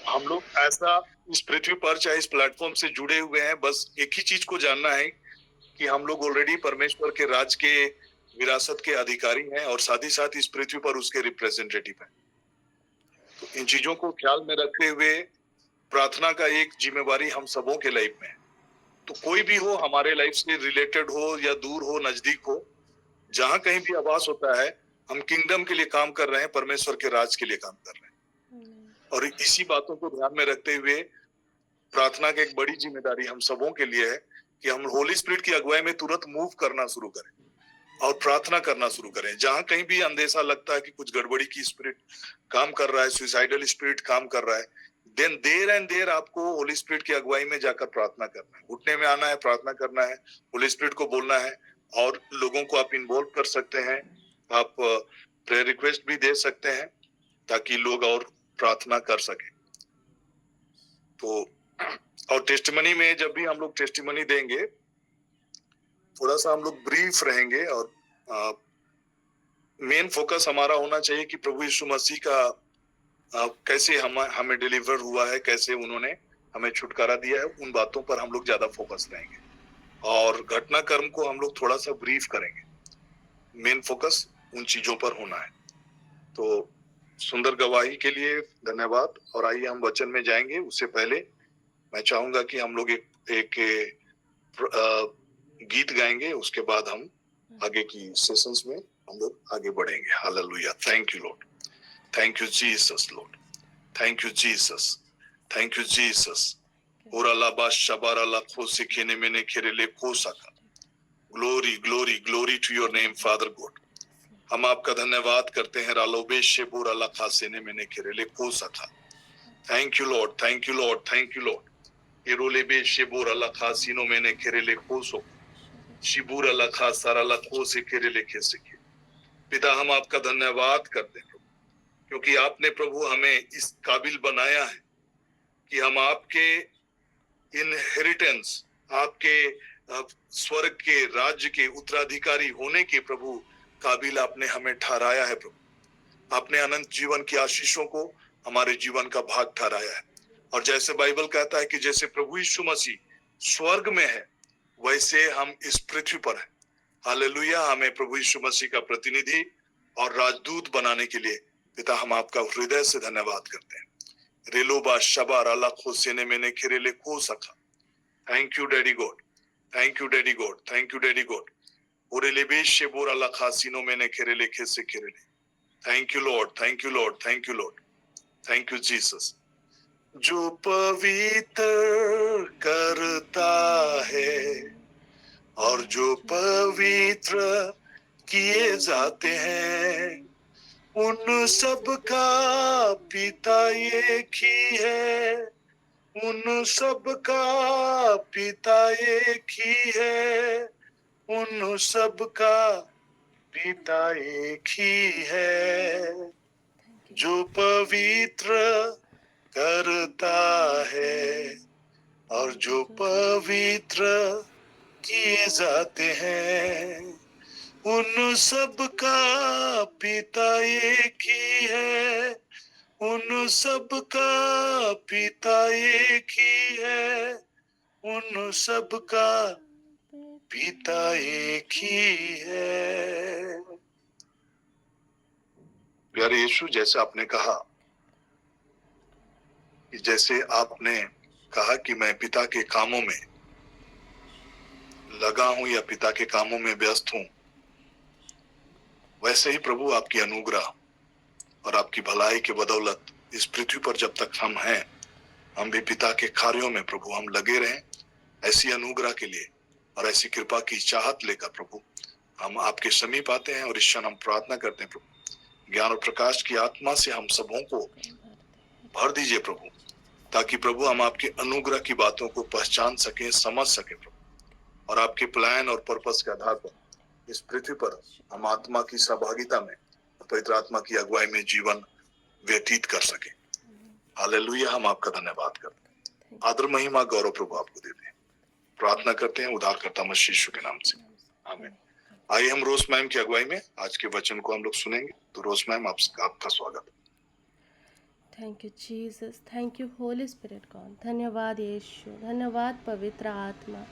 [SPEAKER 1] हम लोग ऐसा इस पृथ्वी पर चाहे इस प्लेटफॉर्म से जुड़े हुए हैं, बस एक ही चीज को जानना है कि हम लोग ऑलरेडी परमेश्वर के राज के विरासत के अधिकारी हैं और साथ ही साथ इस पृथ्वी पर उसके रिप्रेजेंटेटिव हैं। तो इन चीजों को ख्याल में रखते हुए प्रार्थना का एक जिम्मेवारी हम सबों के लाइफ में है। तो कोई भी हो, हमारे लाइफ से रिलेटेड हो या दूर हो, नजदीक हो, जहां कहीं भी आवाज होता है, हम किंगडम के लिए काम कर रहे हैं, परमेश्वर के राज के लिए काम कर रहे हैं। और इसी बातों को ध्यान में रखते हुए प्रार्थना की एक बड़ी जिम्मेदारी हम सबों के लिए है कि हम होली स्पिरिट की अगुवाई में तुरंत मूव करना शुरू करें और प्रार्थना करना शुरू करें। जहां कहीं भी अंदेशा लगता है कि कुछ गड़बड़ी की स्पिरिट काम कर रहा है, सुसाइडल स्पिरिट काम कर रहा है, देन देर एंड देर आपको होली स्पिरिट की अगुवाई में जाकर प्रार्थना करना है, उठने में आना है, प्रार्थना करना है, होली स्पिरिट को बोलना है। और लोगों को आप इन्वॉल्व कर सकते हैं, आप प्रेयर रिक्वेस्ट भी दे सकते हैं ताकि लोग और प्रार्थना कर सके। तो और टेस्टिमनी में जब भी हम लोग टेस्टिमनी देंगे, थोड़ा सा हम लोग ब्रीफ रहेंगे और मेन फोकस हमारा होना चाहिए कि प्रभु यीशु मसीह का कैसे हमें डिलीवर हुआ है, कैसे उन्होंने हमें छुटकारा दिया है, उन बातों पर हम लोग ज्यादा फोकस रहेंगे और घटनाक्रम को हम लोग थोड़ा सा ब्रीफ करेंगे। मेन फोकस उन चीजों पर होना है। तो सुंदर गवाही के लिए धन्यवाद। और आइए हम वचन में जाएंगे। उससे पहले मैं चाहूंगा कि हम लोग एक गीत गाएंगे, उसके बाद हम आगे की सेशंस में हम लोग आगे बढ़ेंगे। Hallelujah. Thank you Lord, thank you Jesus Lord, thank you Jesus, thank you Jesus. ओराला बा शबारा ला खोसे खेने मैंने खेरेले खोसाका। Glory glory glory to your name father God. हम आपका धन्यवाद करते हैं। रालोबे शेबोरा ला खासे ने मैंने खेरेले खोसाका। Thank you Lord, thank you Lord, thank you Lord. एरोलेबे शेबोरा ला खासिनो मैंने खेरेले खोसो। शिबूरा ला खासारा ला खोसे खेरेले खेसे के। पिता, हम आपका धन्यवाद करते हैं क्योंकि आपने प्रभु हमें इस काबिल बनाया है कि हम आपके इनहेरिटेंस, आपके स्वर्ग के राज्य के उत्तराधिकारी होने के प्रभु काबिल आपने हमें ठहराया है। प्रभु, आपने अनंत जीवन की आशीषों को हमारे जीवन का भाग ठहराया है। और जैसे बाइबल कहता है कि जैसे प्रभु यीशु मसीह स्वर्ग में है, वैसे हम इस पृथ्वी पर हैं। हालेलुया। हमें प्रभु यीशु मसीह का प्रतिनिधि और राजदूत बनाने के लिए पिता हम आपका हृदय से धन्यवाद करते हैं। रेलोबा शबा राला खोसेने मैंने खेरेले खो सका। Thank you daddy God, thank you daddy God, thank you daddy God. ओरेलेबे शेबोरा ला खासिनो मैंने खेरेले खेसे खेरेले। Thank you Lord, thank you Lord, thank you Lord, thank you Jesus. जो पवित्र करता है और जो पवित्र किए जाते हैं, उन सब का पिता एक ही है, उन सब का पिता एक ही है, उन सब का पिता एक ही है। जो पवित्र करता है, और जो पवित्र किए जाते हैं उन सब का पिता एक ही है, उन सब का पिता एक ही है, उन सब का पिता एक ही है। प्यारे यीशु, जैसे आपने कहा कि जैसे आपने कहा कि मैं पिता के कामों में लगा हूं या पिता के कामों में व्यस्त हूं, वैसे ही प्रभु आपकी अनुग्रह और आपकी भलाई के बदौलत इस पृथ्वी पर जब तक हम हैं, हम भी पिता के कार्यों में प्रभु हम लगे रहें। ऐसी अनुग्रह के लिए और ऐसी कृपा की चाहत लेकर प्रभु हम आपके समीप आते हैं, और इस क्षण हम प्रार्थना करते हैं प्रभु, ज्ञान और प्रकाश की आत्मा से हम सबों को भर दीजिए प्रभु, ताकि प्रभु हम आपके अनुग्रह की बातों को पहचान सकें, समझ सकें प्रभु, और आपके प्लान और पर्पस के आधार पर इस पृथ्वी पर हम आत्मा की सहभागिता में, पवित्र आत्मा की अगुवाई में जीवन व्यतीत कर सके। हालेलुया। हम आपका धन्यवाद करते हैं, आदर महिमा गौरव प्रभु आपको देते हैं। प्रार्थना करते हैं उद्धारकर्ता मसीह यीशु के नाम से, आमीन। आइए हम रोज मैम की अगुवाई में आज के वचन को हम लोग सुनेंगे। तो रोज मैम, आपका स्वागत।
[SPEAKER 3] Thank you Jesus, thank you Holy Spirit God. धन्यवाद यीशु, धन्यवाद पवित्र आत्मा,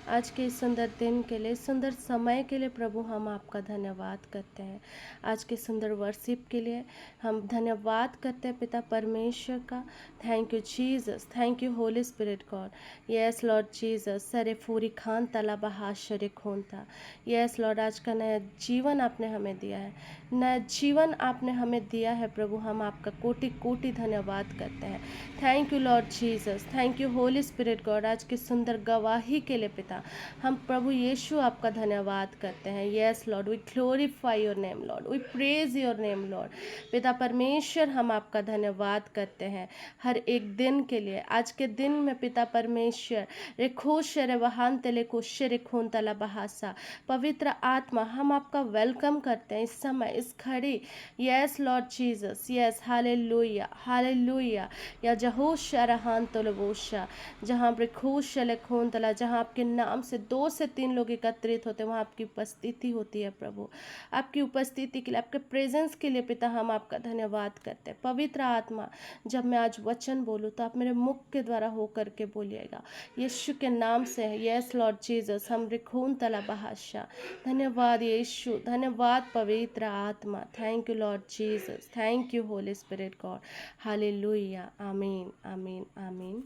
[SPEAKER 3] आज के इस सुंदर दिन के लिए, सुंदर समय के लिए प्रभु हम आपका धन्यवाद करते हैं। आज के सुंदर वर्शिप के लिए हम धन्यवाद करते हैं पिता परमेश्वर का। Thank you Jesus, thank you Holy Spirit God. Yes Lord Jesus, सरे फूरी खान तला बहा शरे खून था। यस लॉर्ड, आज का नया जीवन आपने हमें दिया है, नया जीवन आपने हमें दिया है प्रभु। हम आपका कोटि कोटि धन्यवाद करते हैं। Thank you Lord Jesus, thank you Holy Spirit God. आज की सुंदर गवाही के लिए पिता हम प्रभु यीशु आपका धन्यवाद करते हैं। Yes Lord, we glorify your name Lord, we praise your name Lord. पिता परमेश्वर, हम आपका धन्यवाद करते हैं हर एक दिन के लिए। आज के दिन में पिता परमेश्वर रेखोशर वहान तेले कोशर खून तला बहासा, पवित्र आत्मा हम आपका वेलकम करते हैं इस समय, इस घड़ी। Yes Lord Jesus, yes, hallelujah hallelujah. या जहोशा रहान तोलबोशा, जहाँ रेखोशल खून तला, जहाँ आपके नाम से 2 से 3 लोग एकत्रित होते हैं, वहाँ आपकी उपस्थिति होती है प्रभु। आपकी उपस्थिति के लिए, आपके प्रेजेंस के लिए पिता हम आपका धन्यवाद करते हैं। पवित्र आत्मा, जब मैं आज वचन बोलूँ तो आप मेरे मुख के द्वारा हो करके बोलिएगा यीशु के नाम से। यस लॉर्ड जीसस, हम रिखून तला बहाशा। धन्यवाद यीशु, धन्यवाद पवित्र आत्मा। Thank you Lord Jesus, thank you Holy Spirit God. Hallelujah, आमीन आमीन आमीन।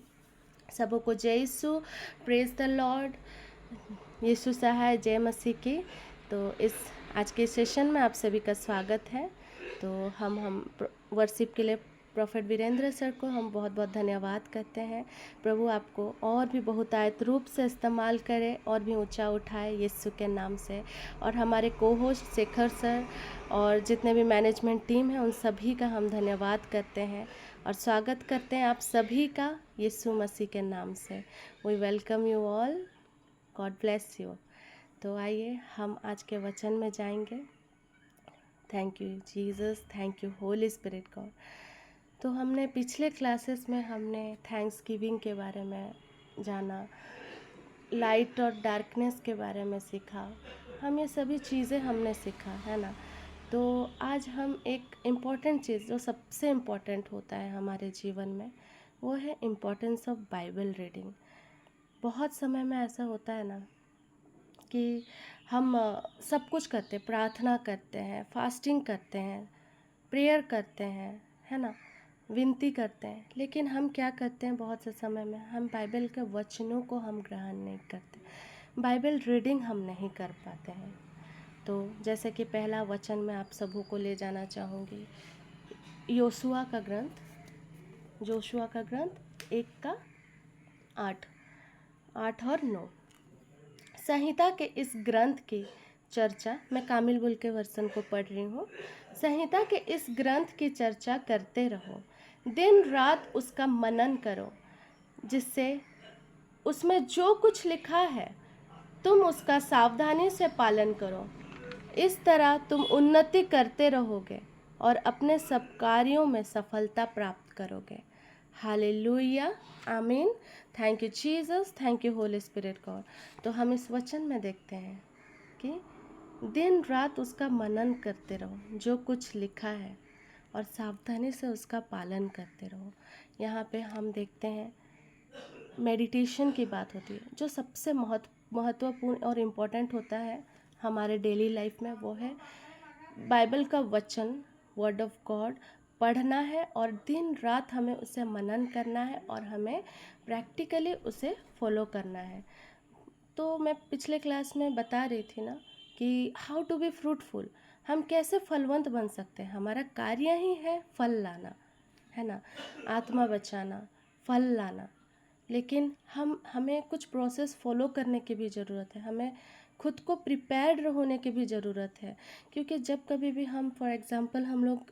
[SPEAKER 3] सबों को जय यीशु, प्रेज द लॉर्ड। यीशु सहाय, जय मसीह की। तो इस आज के सेशन में आप सभी का स्वागत है। तो हम वर्शिप के लिए प्रॉफेट वीरेंद्र सर को हम बहुत बहुत धन्यवाद करते हैं। प्रभु आपको और भी बहुतायत रूप से इस्तेमाल करे और भी ऊंचा उठाए यीशु के नाम से। और हमारे को-होस्ट शेखर सर और जितने भी मैनेजमेंट टीम है उन सभी का हम धन्यवाद करते हैं और स्वागत करते हैं आप सभी का यीशु मसीह के नाम से। We welcome you all, God bless you. तो आइए हम आज के वचन में जाएंगे। Thank you Jesus, thank you Holy Spirit God. तो हमने पिछले क्लासेस में हमने थैंक्स गिविंग के बारे में जाना, लाइट और डार्कनेस के बारे में सीखा। हम ये सभी चीज़ें हमने सीखा है ना। तो आज हम एक इम्पॉर्टेंट चीज़ जो सबसे इम्पॉर्टेंट होता है हमारे जीवन में, वो है इम्पॉर्टेंस ऑफ बाइबल रीडिंग। बहुत समय में ऐसा होता है ना कि हम सब कुछ करते हैं, प्रार्थना करते हैं, फास्टिंग करते हैं, प्रेयर करते हैं, है ना, विनती करते हैं, लेकिन हम क्या करते हैं बहुत से समय में हम बाइबल के वचनों को हम ग्रहण नहीं करते, बाइबल रीडिंग हम नहीं कर पाते हैं। तो जैसे कि पहला वचन मैं आप सबों को ले जाना चाहूँगी, योशुआ का ग्रंथ, जोशुआ का ग्रंथ 1:8 और 9। संहिता के इस ग्रंथ की चर्चा, मैं कामिल बुल के वर्सन को पढ़ रही हूँ। संहिता के इस ग्रंथ की चर्चा करते रहो, दिन रात उसका मनन करो, जिससे उसमें जो कुछ लिखा है तुम उसका सावधानी से पालन करो। इस तरह तुम उन्नति करते रहोगे और अपने सब कार्यों में सफलता प्राप्त करोगे। हालेलुया, आमीन। Thank you Jesus, thank you Holy Spirit God. तो हम इस वचन में देखते हैं कि दिन रात उसका मनन करते रहो, जो कुछ लिखा है, और सावधानी से उसका पालन करते रहो। यहाँ पे हम देखते हैं मेडिटेशन की बात होती है। जो सबसे महत्वपूर्ण और इम्पोर्टेंट होता है हमारे डेली लाइफ में, वो है बाइबल का वचन, वर्ड ऑफ गॉड पढ़ना है, और दिन रात हमें उसे मनन करना है, और हमें प्रैक्टिकली उसे फॉलो करना है। तो मैं पिछले क्लास में बता रही थी ना कि हाउ टू बी फ्रूटफुल, हम कैसे फलवंत बन सकते हैं। हमारा कार्य ही है फल लाना, है ना, आत्मा बचाना, फल लाना। लेकिन हमें कुछ प्रोसेस फॉलो करने की भी ज़रूरत है, हमें खुद को प्रिपेयर्ड होने की भी ज़रूरत है। क्योंकि जब कभी भी हम, फॉर एग्ज़ाम्पल, हम लोग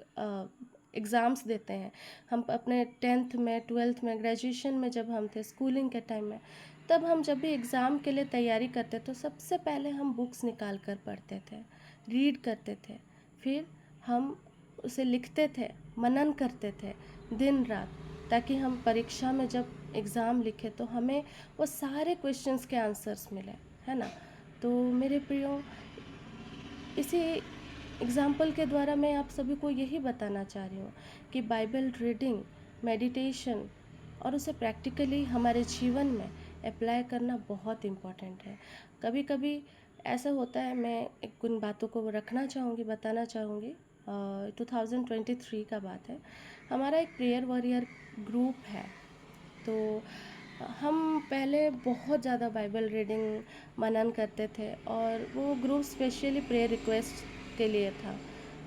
[SPEAKER 3] एग्ज़ाम्स देते हैं, हम अपने 10th में, 12th में, ग्रेजुएशन में जब हम थे, स्कूलिंग के टाइम में, तब हम जब भी एग्ज़ाम के लिए तैयारी करते तो सबसे पहले हम बुक्स निकाल कर पढ़ते थे, रीड करते थे, फिर हम उसे लिखते थे, मनन करते थे दिन रात, ताकि हम परीक्षा में जब एग्ज़ाम लिखे तो हमें वो सारे क्वेश्चंस के आंसर्स मिले, है ना। तो मेरे प्रियो, इसी एग्ज़ाम्पल के द्वारा मैं आप सभी को यही बताना चाह रही हूँ कि बाइबल रीडिंग, मेडिटेशन और उसे प्रैक्टिकली हमारे जीवन में अप्लाई करना बहुत इम्पॉर्टेंट है। कभी कभी ऐसा होता है, मैं एक उन बातों को रखना चाहूँगी, बताना चाहूँगी। 2023 का बात है, हमारा एक प्रेयर वॉरियर ग्रुप है। तो हम पहले बहुत ज़्यादा बाइबल रीडिंग, मनन करते थे, और वो ग्रुप स्पेशली प्रेयर रिक्वेस्ट के लिए था।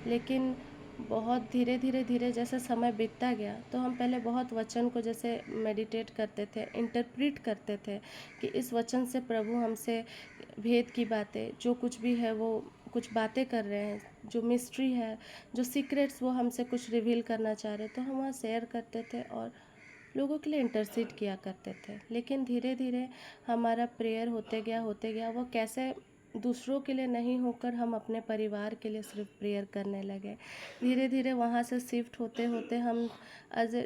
[SPEAKER 3] लेकिन बहुत धीरे धीरे धीरे जैसे समय बीतता गया, तो हम पहले बहुत वचन को जैसे मेडिटेट करते थे, इंटरप्रेट करते थे कि इस वचन से प्रभु हमसे भेद की बातें, जो कुछ भी है वो कुछ बातें कर रहे हैं, जो मिस्ट्री है, जो सीक्रेट्स वो हमसे कुछ रिवील करना चाह रहे, तो हम वहाँ शेयर करते थे और लोगों के लिए इंटरसीड किया करते थे। लेकिन धीरे धीरे हमारा प्रेयर होते गया, वो कैसे दूसरों के लिए नहीं होकर हम अपने परिवार के लिए सिर्फ प्रेयर करने लगे। धीरे धीरे वहाँ से शिफ्ट होते होते हम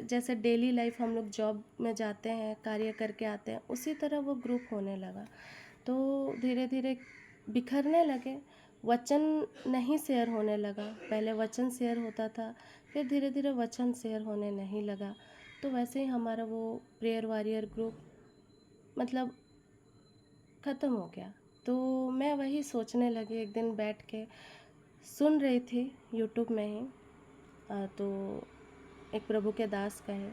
[SPEAKER 3] जैसे डेली लाइफ हम लोग जॉब में जाते हैं, कार्य करके आते हैं, उसी तरह वो ग्रुप होने लगा। तो धीरे धीरे बिखरने लगे, वचन नहीं शेयर होने लगा। पहले वचन शेयर होता था, फिर धीरे धीरे वचन शेयर होने नहीं लगा। तो वैसे ही हमारा वो प्रेयर वॉरियर ग्रुप मतलब ख़त्म हो गया। तो मैं वही सोचने लगी, एक दिन बैठ के सुन रही थी यूट्यूब में ही, तो एक प्रभु के दास का है,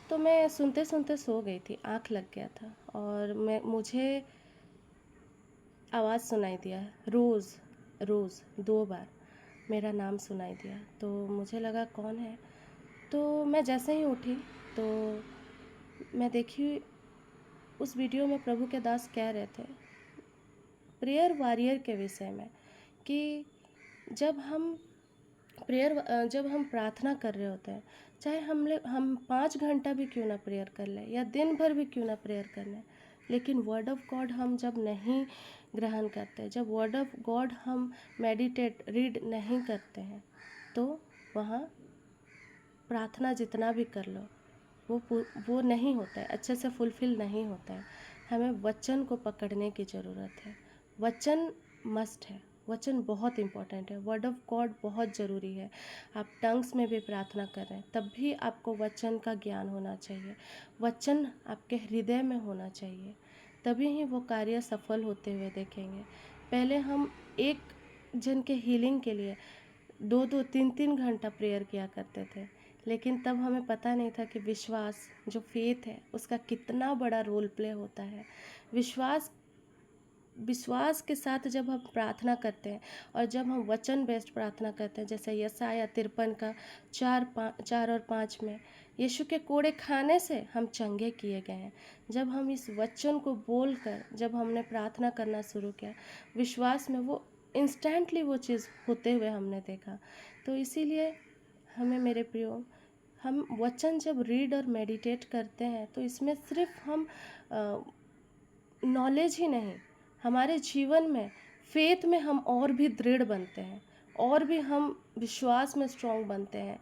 [SPEAKER 3] तो मैं सुनते सुनते सो गई थी, आँख लग गया था, और मुझे आवाज़ सुनाई दिया, रोज़ रोज़ 2 बार मेरा नाम सुनाई दिया। तो मुझे लगा कौन है, तो मैं जैसे ही उठी तो मैं देखी उस वीडियो में प्रभु के दास कह रहे थे प्रेयर वॉरियर के विषय में कि जब हम प्रार्थना कर रहे होते हैं, चाहे हम 5 घंटा भी क्यों ना प्रेयर कर लें, या दिन भर भी क्यों ना प्रेयर कर लें, लेकिन वर्ड ऑफ गॉड हम जब नहीं ग्रहण करते, जब वर्ड ऑफ गॉड हम मेडिटेट, रीड नहीं करते हैं, तो वहाँ प्रार्थना जितना भी कर लो वो नहीं होता है, अच्छे से फुलफ़िल नहीं होता है। हमें वचन को पकड़ने की ज़रूरत है। वचन मस्ट है, वचन बहुत इम्पोर्टेंट है, वर्ड ऑफ गॉड बहुत ज़रूरी है। आप टंग्स में भी प्रार्थना कर रहे हैं, तब भी आपको वचन का ज्ञान होना चाहिए, वचन आपके हृदय में होना चाहिए, तभी ही वो कार्य सफल होते हुए देखेंगे। पहले हम एक जन के हीलिंग के लिए 2-2, 3-3 घंटा प्रेयर किया करते थे, लेकिन तब हमें पता नहीं था कि विश्वास, जो फेथ है, उसका कितना बड़ा रोल प्ले होता है। विश्वास के साथ जब हम प्रार्थना करते हैं, और जब हम वचन बेस्ड प्रार्थना करते हैं, जैसे यशायाह 53 का 4 और 5 में, यीशु के कोड़े खाने से हम चंगे किए गए हैं। जब हम इस वचन को बोलकर जब हमने प्रार्थना करना शुरू किया, विश्वास में वो इंस्टेंटली वो चीज़ होते हुए हमने देखा। तो इसीलिए हमें, मेरे प्रियो, हम वचन जब रीड और मेडिटेट करते हैं, तो इसमें सिर्फ हम नॉलेज ही नहीं, हमारे जीवन में, फेथ में हम और भी दृढ़ बनते हैं, और भी हम विश्वास में स्ट्रॉन्ग बनते हैं।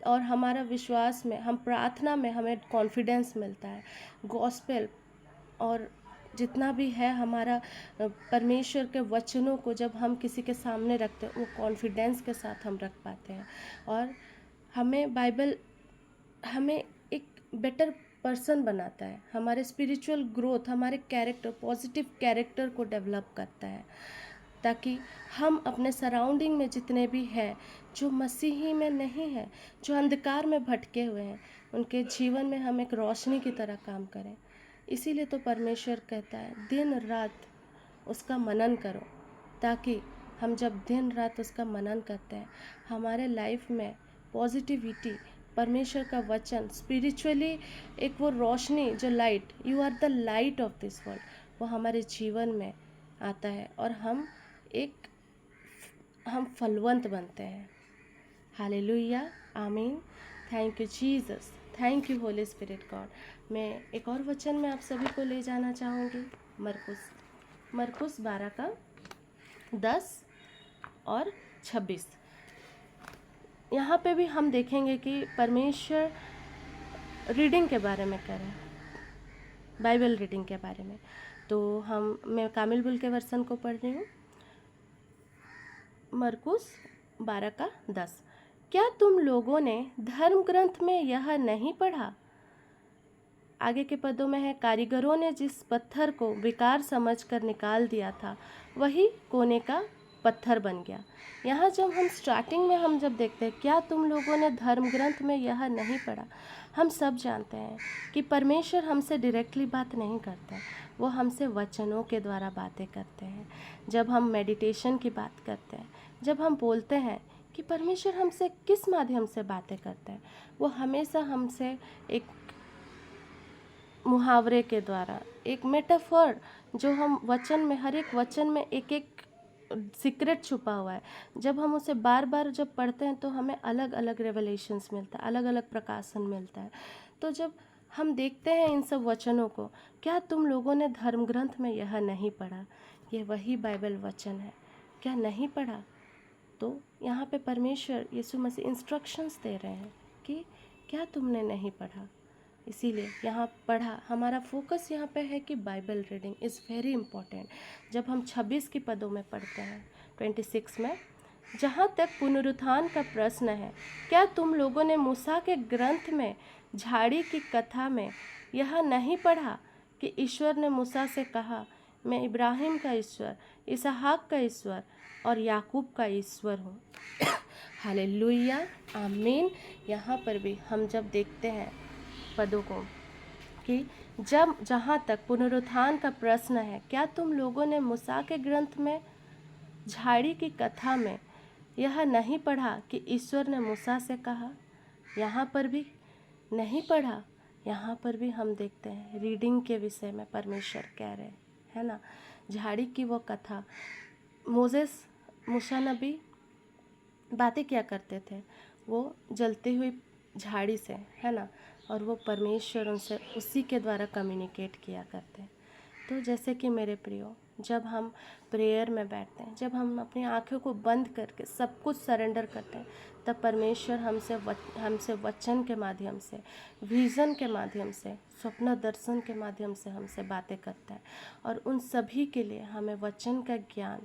[SPEAKER 3] और हमारा विश्वास में, हम प्रार्थना में हमें कॉन्फिडेंस मिलता है। गॉस्पेल और जितना भी है हमारा परमेश्वर के वचनों को जब हम किसी के सामने रखते हैं, वो कॉन्फिडेंस के साथ हम रख पाते हैं। और हमें बाइबल हमें एक बेटर पर्सन बनाता है, हमारे स्पिरिचुअल ग्रोथ, हमारे कैरेक्टर, पॉजिटिव कैरेक्टर को डेवलप करता है, ताकि हम अपने सराउंडिंग में जितने भी हैं जो मसीही में नहीं है, जो अंधकार में भटके हुए हैं, उनके जीवन में हम एक रोशनी की तरह काम करें। इसीलिए तो परमेश्वर कहता है दिन रात उसका मनन करो, ताकि हम जब दिन रात उसका मनन करते हैं हमारे लाइफ में पॉजिटिविटी, परमेश्वर का वचन, स्पिरिचुअली एक वो रोशनी जो light, you are the light of this world, वो हमारे जीवन में आता है और हम फलवंत बनते हैं। हालेलुया, आमीन। Thank you Jesus, thank you Holy Spirit God. मैं एक और वचन में आप सभी को ले जाना चाहूँगी, मरकुस 12 का 10 और 26। यहाँ पे भी हम देखेंगे कि परमेश्वर रीडिंग के बारे में करें, बाइबल रीडिंग के बारे में। तो मैं कामिल बुल के वर्सन को पढ़ रही हूँ, मरकुस 12 का 10। क्या तुम लोगों ने धर्म ग्रंथ में यह नहीं पढ़ा? आगे के पदों में है, कारीगरों ने जिस पत्थर को बेकार समझकर निकाल दिया था वही कोने का पत्थर बन गया। यहाँ जब हम स्टार्टिंग में हम जब देखते हैं, क्या तुम लोगों ने धर्म ग्रंथ में यह नहीं पढ़ा, हम सब जानते हैं कि परमेश्वर हमसे डायरेक्टली बात नहीं करते, वो हमसे वचनों के द्वारा बातें करते हैं। जब हम मेडिटेशन की बात करते हैं, जब हम बोलते हैं कि परमेश्वर हमसे किस माध्यम से बातें करते हैं, वो हमेशा हमसे एक मुहावरे के द्वारा, एक मेटाफर, जो हम वचन में, हर एक वचन में एक एक सीक्रेट छुपा हुआ है। जब हम उसे बार बार जब पढ़ते हैं तो हमें अलग अलग रेवलेशंस मिलता है, अलग अलग प्रकाशन मिलता है। तो जब हम देखते हैं इन सब वचनों को, क्या तुम लोगों ने धर्म ग्रंथ में यह नहीं पढ़ा, ये वही बाइबल वचन है। क्या नहीं पढ़ा? तो यहाँ पे परमेश्वर यीशु मसीह इंस्ट्रक्शंस दे रहे हैं कि क्या तुमने नहीं पढ़ा। इसीलिए यहाँ पढ़ा, हमारा फोकस यहाँ पे है कि Bible reading is very important. जब हम 26 की पदों में पढ़ते हैं, 26 में, जहाँ तक पुनरुत्थान का प्रश्न है, क्या तुम लोगों ने मूसा के ग्रंथ में झाड़ी की कथा में यह नहीं पढ़ा कि ईश्वर ने मूसा से कहा, मैं इब्राहिम का ईश्वर, इसहाक का ईश्वर और याकूब का ईश्वर हूँ। हालेलुया, आमीन। यहाँ पर भी हम जब देखते हैं पदों को कि जहाँ तक पुनरुत्थान का प्रश्न है, क्या तुम लोगों ने मूसा के ग्रंथ में झाड़ी की कथा में यह नहीं पढ़ा कि ईश्वर ने मूसा से कहा। यहाँ पर भी नहीं पढ़ा, यहाँ पर भी हम देखते हैं रीडिंग के विषय में परमेश्वर कह रहे हैं, है ना। झाड़ी की वो कथा, मूसा नबी बातें क्या करते थे, वो जलती हुई झाड़ी से, है ना, और वो परमेश्वर उनसे उसी के द्वारा कम्युनिकेट किया करते हैं। तो जैसे कि मेरे प्रियो, जब हम प्रेयर में बैठते हैं, जब हम अपनी आँखों को बंद करके सब कुछ सरेंडर करते हैं, तब परमेश्वर हमसे वचन के माध्यम से, विज़न के माध्यम से, स्वप्न दर्शन के माध्यम से हमसे बातें करता है। और उन सभी के लिए हमें वचन का ज्ञान,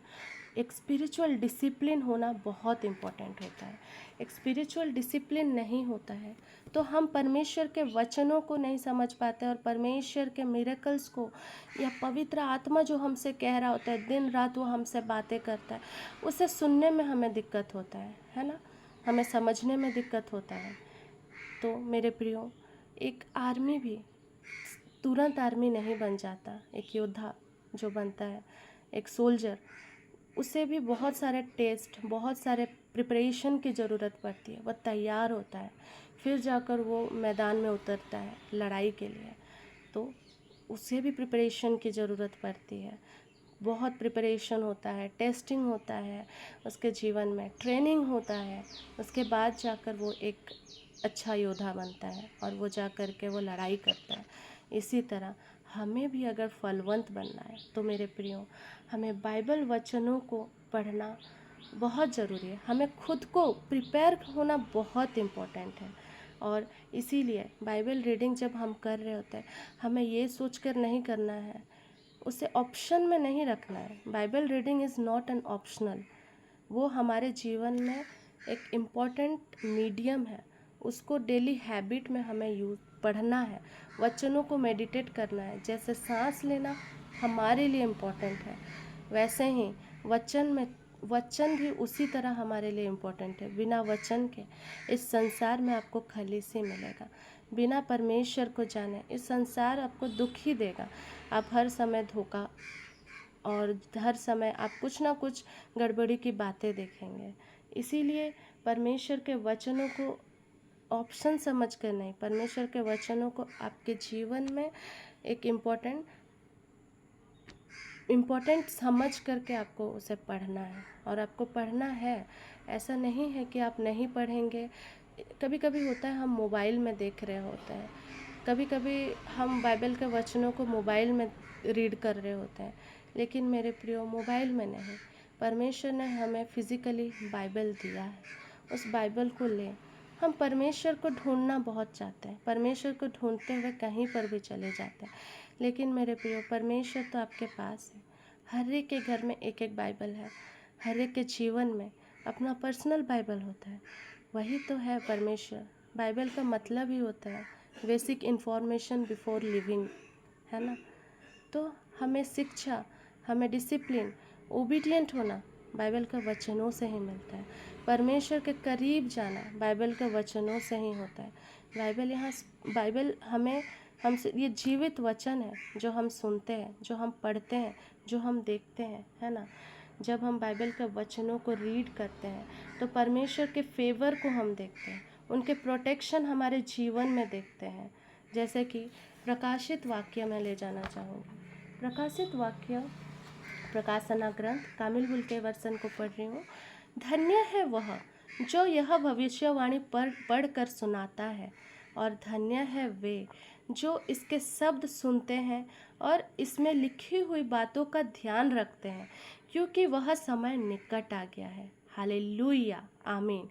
[SPEAKER 3] एक स्पिरिचुअल डिसिप्लिन होना बहुत इम्पोर्टेंट होता है। एक स्पिरिचुअल डिसिप्लिन नहीं होता है तो हम परमेश्वर के वचनों को नहीं समझ पाते, और परमेश्वर के मिरेकल्स को, या पवित्र आत्मा जो हमसे कह रहा होता है, दिन रात वो हमसे बातें करता है, उसे सुनने में हमें दिक्कत होता है ना, हमें समझने में दिक्कत होता है। तो मेरे प्रियो, एक आर्मी भी तुरंत आर्मी नहीं बन जाता। एक योद्धा जो बनता है, एक सोल्जर, उसे भी बहुत सारे टेस्ट, बहुत सारे प्रिपरेशन की ज़रूरत पड़ती है। वह तैयार होता है, फिर जाकर वो मैदान में उतरता है लड़ाई के लिए। तो उसे भी प्रिपरेशन की ज़रूरत पड़ती है, बहुत प्रिपरेशन होता है, टेस्टिंग होता है, उसके जीवन में ट्रेनिंग होता है। उसके बाद जाकर वो एक अच्छा योद्धा बनता है और वो जा कर के वो लड़ाई करता है। इसी तरह हमें भी अगर फलवंत बनना है तो मेरे प्रियो, हमें बाइबल वचनों को पढ़ना बहुत ज़रूरी है। हमें खुद को प्रिपेयर होना बहुत इम्पोर्टेंट है। और इसीलिए बाइबल रीडिंग जब हम कर रहे होते हैं, हमें ये सोचकर नहीं करना है, उसे ऑप्शन में नहीं रखना है। Bible reading is not an optional, वो हमारे जीवन में एक इम्पॉर्टेंट मीडियम है। उसको डेली हैबिट में हमें पढ़ना है, वचनों को मेडिटेट करना है। जैसे सांस लेना हमारे लिए इम्पोर्टेंट है, वैसे ही वचन भी उसी तरह हमारे लिए इम्पोर्टेंट है। बिना वचन के इस संसार में आपको खलीसी मिलेगा। बिना परमेश्वर को जाने इस संसार आपको दुख ही देगा। आप हर समय धोखा और हर समय आप कुछ ना कुछ गड़बड़ी की बातें देखेंगे। इसीलिए परमेश्वर के वचनों को ऑप्शन समझ कर नहीं, परमेश्वर के वचनों को आपके जीवन में एक इम्पोर्टेंट समझ करके आपको उसे पढ़ना है। और आपको पढ़ना है, ऐसा नहीं है कि आप नहीं पढ़ेंगे। कभी कभी होता है हम मोबाइल में देख रहे होते हैं, कभी कभी हम बाइबल के वचनों को मोबाइल में रीड कर रहे होते हैं, लेकिन मेरे प्रियो मोबाइल में नहीं, परमेश्वर ने हमें फिज़िकली बाइबल दिया है। उस बाइबल को लें। हम परमेश्वर को ढूंढना बहुत चाहते हैं, परमेश्वर को ढूंढते हुए कहीं पर भी चले जाते हैं, लेकिन मेरे प्रियो परमेश्वर तो आपके पास है। हर एक के घर में एक एक बाइबल है, हर एक के जीवन में अपना पर्सनल बाइबल होता है। वही तो है परमेश्वर। बाइबल का मतलब ही होता है बेसिक इन्फॉर्मेशन बिफोर लिविंग, है ना। तो हमें शिक्षा, हमें डिसिप्लिन, ओबीडिएंट होना बाइबल के वचनों से ही मिलता है। परमेश्वर के करीब जाना बाइबल के वचनों से ही होता है। बाइबल हमें हमसे ये जीवित वचन है, जो हम सुनते हैं, जो हम पढ़ते हैं, जो हम देखते हैं, है ना। जब हम बाइबल के वचनों को रीड करते हैं तो परमेश्वर के फेवर को हम देखते हैं, उनके प्रोटेक्शन हमारे जीवन में देखते हैं। जैसे कि प्रकाशित वाक्य में ले जाना चाहूँगी। प्रकाशित वाक्य, प्रकाशना ग्रंथ कामिल के वर्षन को पढ़ रही हूँ। धन्य है वह जो यह भविष्यवाणी पढ़ कर सुनाता है, और धन्य है वे जो इसके शब्द सुनते हैं और इसमें लिखी हुई बातों का ध्यान रखते हैं, क्योंकि वह समय निकट आ गया है। हालेलुया, आमीन।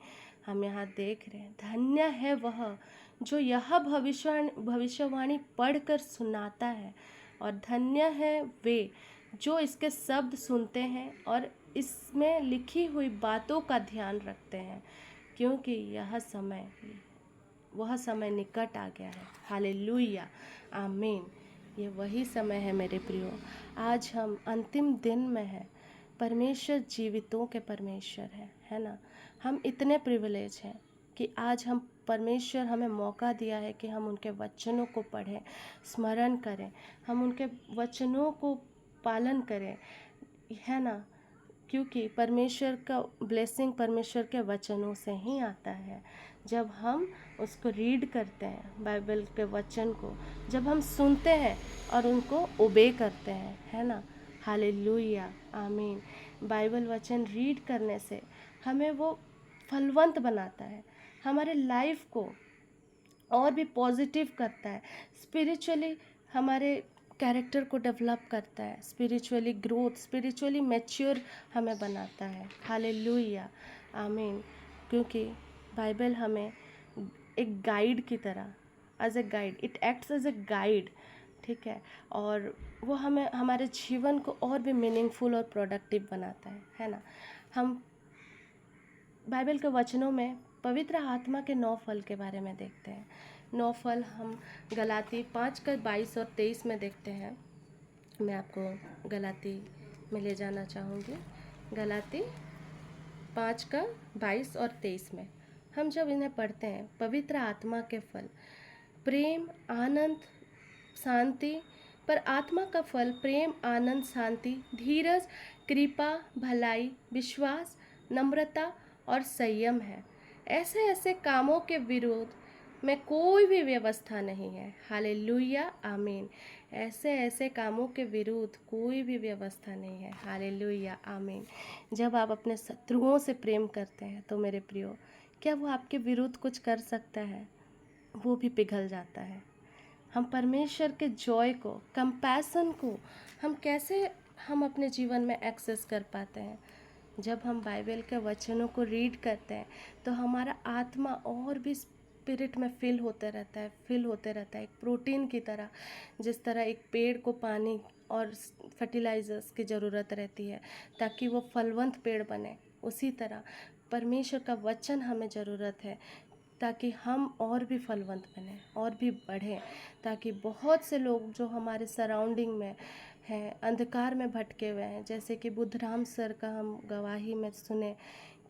[SPEAKER 3] हम यहाँ देख रहे हैं, धन्य है वह जो यह भविष्यवाणी पढ़कर सुनाता है, और धन्य है वे जो इसके शब्द सुनते हैं और इसमें लिखी हुई बातों का ध्यान रखते हैं, क्योंकि वह समय निकट आ गया है। हालेलुया, आमीन। ये वही समय है मेरे प्रियो। आज हम अंतिम दिन में हैं। परमेश्वर जीवितों के परमेश्वर है ना। हम इतने प्रिविलेज हैं कि आज परमेश्वर हमें मौका दिया है कि हम उनके वचनों को पढ़ें, स्मरण करें, हम उनके वचनों को पालन करें, है ना। क्योंकि परमेश्वर का ब्लेसिंग परमेश्वर के वचनों से ही आता है। जब हम उसको रीड करते हैं, बाइबल के वचन को जब हम सुनते हैं और उनको ओबे करते हैं, है ना। हालेलुया, आमीन। बाइबल वचन रीड करने से हमें वो फलवंत बनाता है, हमारे लाइफ को और भी पॉजिटिव करता है, स्पिरिचुअली हमारे कैरेक्टर को डेवलप करता है, स्पिरिचुअली ग्रोथ, स्पिरिचुअली मैच्योर हमें बनाता है। हालेलुया, आमीन। क्योंकि बाइबल हमें एक गाइड की तरह, as a guide, it acts as a guide, ठीक है। और वो हमें हमारे जीवन को और भी मीनिंगफुल और प्रोडक्टिव बनाता है ना। हम बाइबल के वचनों में पवित्र आत्मा के 9 फल के बारे में देखते हैं। 9 फल हम गलाती 5:22 और 23 में देखते हैं। मैं आपको गलाती में ले जाना चाहूँगी। गलाती 5:22 और 23 में हम जब इन्हें पढ़ते हैं, पवित्र आत्मा के फल प्रेम, आनंद, शांति, पर आत्मा का फल प्रेम, आनंद, शांति, धीरज, कृपा, भलाई, विश्वास, नम्रता और संयम है। ऐसे ऐसे कामों के विरोध में कोई भी व्यवस्था नहीं है। हालेलुया, आमीन। ऐसे ऐसे कामों के विरुद्ध कोई भी व्यवस्था नहीं है। हालेलुया, आमीन। जब आप अपने शत्रुओं से प्रेम करते हैं तो मेरे प्रियो, क्या वो आपके विरुद्ध कुछ कर सकता है? वो भी पिघल जाता है। हम परमेश्वर के जॉय को, कंपैशन को हम कैसे अपने जीवन में एक्सेस कर पाते हैं? जब हम बाइबल के वचनों को रीड करते हैं तो हमारा आत्मा और भी स्पिरिट में फिल होते रहता है एक प्रोटीन की तरह। जिस तरह एक पेड़ को पानी और फर्टिलाइजर्स की ज़रूरत रहती है ताकि वो फलवंत पेड़ बने, उसी तरह परमेश्वर का वचन हमें ज़रूरत है ताकि हम और भी फलवंत बने और भी बढ़ें, ताकि बहुत से लोग जो हमारे सराउंडिंग में हैं, अंधकार में भटके हुए हैं, जैसे कि बुद्धराम सर का हम गवाही में सुने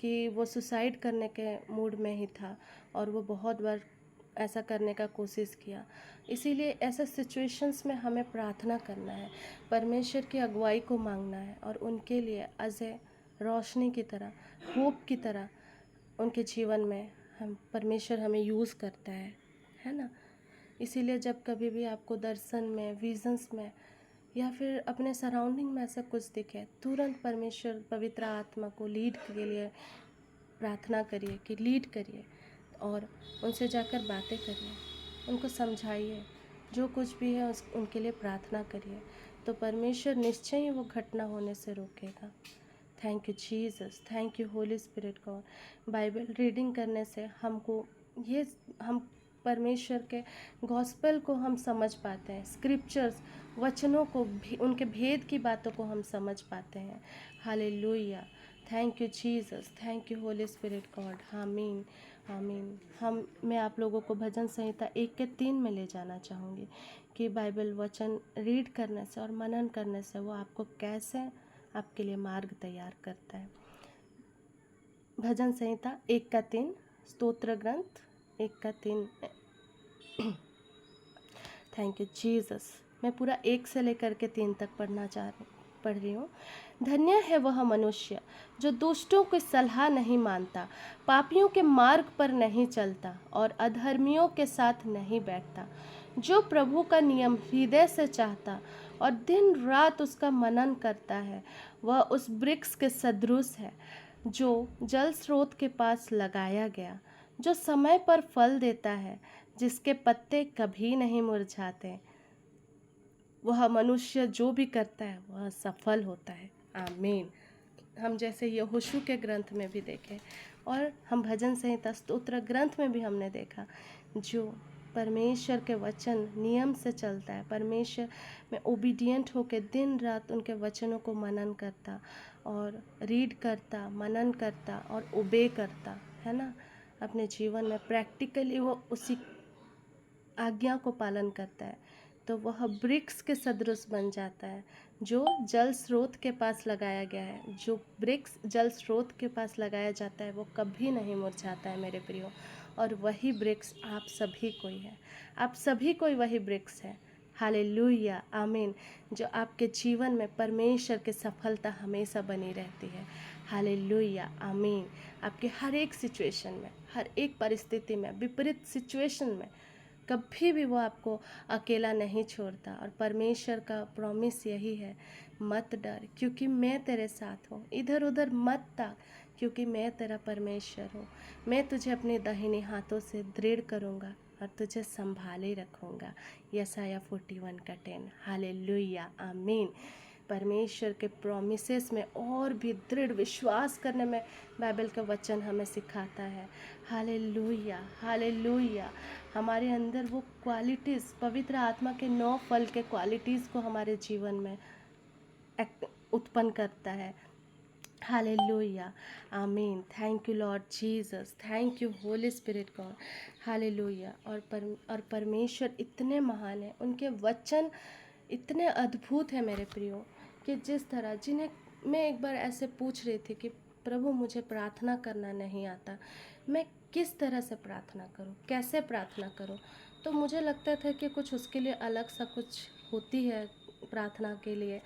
[SPEAKER 3] कि वो सुसाइड करने के मूड में ही था और वो बहुत बार ऐसा करने का कोशिश किया। इसीलिए ऐसे सिचुएशंस में हमें प्रार्थना करना है, परमेश्वर की अगुवाई को मांगना है और उनके लिए अजय रोशनी की तरह, होप की तरह उनके जीवन में हम परमेश्वर हमें यूज़ करता है ना। इसीलिए जब कभी भी आपको दर्शन में, विजन्स में या फिर अपने सराउंडिंग में ऐसा कुछ दिखे, तुरंत परमेश्वर पवित्र आत्मा को लीड के लिए प्रार्थना करिए कि लीड करिए और उनसे जाकर बातें करिए, उनको समझाइए, जो कुछ भी है उनके लिए प्रार्थना करिए, तो परमेश्वर निश्चय ही वो घटना होने से रोकेगा। Thank you Jesus, thank you Holy Spirit God. Bible reading करने से हम परमेश्वर के गॉस्पेल को हम समझ पाते हैं, स्क्रिप्चर्स, वचनों को भी, उनके भेद की बातों को हम समझ पाते हैं। Hallelujah, thank you Jesus, thank you Holy Spirit God. आमीन, आमीन। मैं आप लोगों को भजन संहिता 1-3 में ले जाना चाहूँगी कि बाइबल वचन रीड करने से और मनन करने से वो आपको कैसे आपके लिए मार्ग तैयार करता है। भजन संहिता 1-3, स्तोत्र ग्रंथ 1-3। Thank you Jesus. मैं पूरा 1 से लेकर के 3 तक पढ़ रही हूँ। धन्य है वह मनुष्य जो दुष्टों की सलाह नहीं मानता, पापियों के मार्ग पर नहीं चलता और अधर्मियों के साथ नहीं बैठता, जो प्रभु का नियम हृदय से चाहता और दिन रात उसका मनन करता है। वह उस वृक्ष के सदृश है जो जल स्रोत के पास लगाया गया, जो समय पर फल देता है, जिसके पत्ते कभी नहीं मुरझाते। वह मनुष्य जो भी करता है वह सफल होता है। आमीन। हम जैसे यहोशू के ग्रंथ में भी देखें और हम भजन संहिता स्तोत्र ग्रंथ में भी हमने देखा, जो परमेश्वर के वचन नियम से चलता है, परमेश्वर में ओबीडियंट होकर दिन रात उनके वचनों को मनन करता और रीड करता, मनन करता और ओबे करता है ना, अपने जीवन में प्रैक्टिकली वो उसी आज्ञा को पालन करता है, तो वह वृक्ष के सदृश बन जाता है जो जल स्रोत के पास लगाया गया है। जो वृक्ष जल स्रोत के पास लगाया जाता है वो कभी नहीं मुरझाता है मेरे प्रियो, और वही वृक्ष आप सभी कोई है, आप सभी कोई वही वृक्ष है। हालेलुया, आमीन। जो आपके जीवन में परमेश्वर की सफलता हमेशा बनी रहती है। हालेलुया, आमीन। आपके हर एक सिचुएशन में, हर एक परिस्थिति में, विपरीत सिचुएशन में कभी भी वो आपको अकेला नहीं छोड़ता, और परमेश्वर का प्रॉमिस यही है, मत डर क्योंकि मैं तेरे साथ हूँ, इधर उधर मत ताक क्योंकि मैं तेरा परमेश्वर हूँ। मैं तुझे अपने दाहिने हाथों से दृढ़ करूँगा और तुझे संभाले रखूँगा। यशायाह 41:10। हालेलुया, आमीन। परमेश्वर के प्रॉमिसेस में और भी दृढ़ विश्वास करने में बाइबल का वचन हमें सिखाता है। Hallelujah, hallelujah. हमारे अंदर वो क्वालिटीज़, पवित्र आत्मा के 9 फल के क्वालिटीज़ को हमारे जीवन में उत्पन्न करता है। हालेलुया, आमीन। Thank you Lord Jesus, thank you Holy Spirit God. Hallelujah. और परमेश्वर इतने महान है, उनके वचन इतने अद्भुत है मेरे प्रियो, कि जिस तरह जिन्हें मैं एक बार ऐसे पूछ रही थी कि प्रभु मुझे प्रार्थना करना नहीं आता, मैं किस तरह से प्रार्थना करूं, कैसे प्रार्थना करूं, तो मुझे लगता था कि कुछ उसके लिए अलग सा कुछ होती है प्रार्थना के लिए।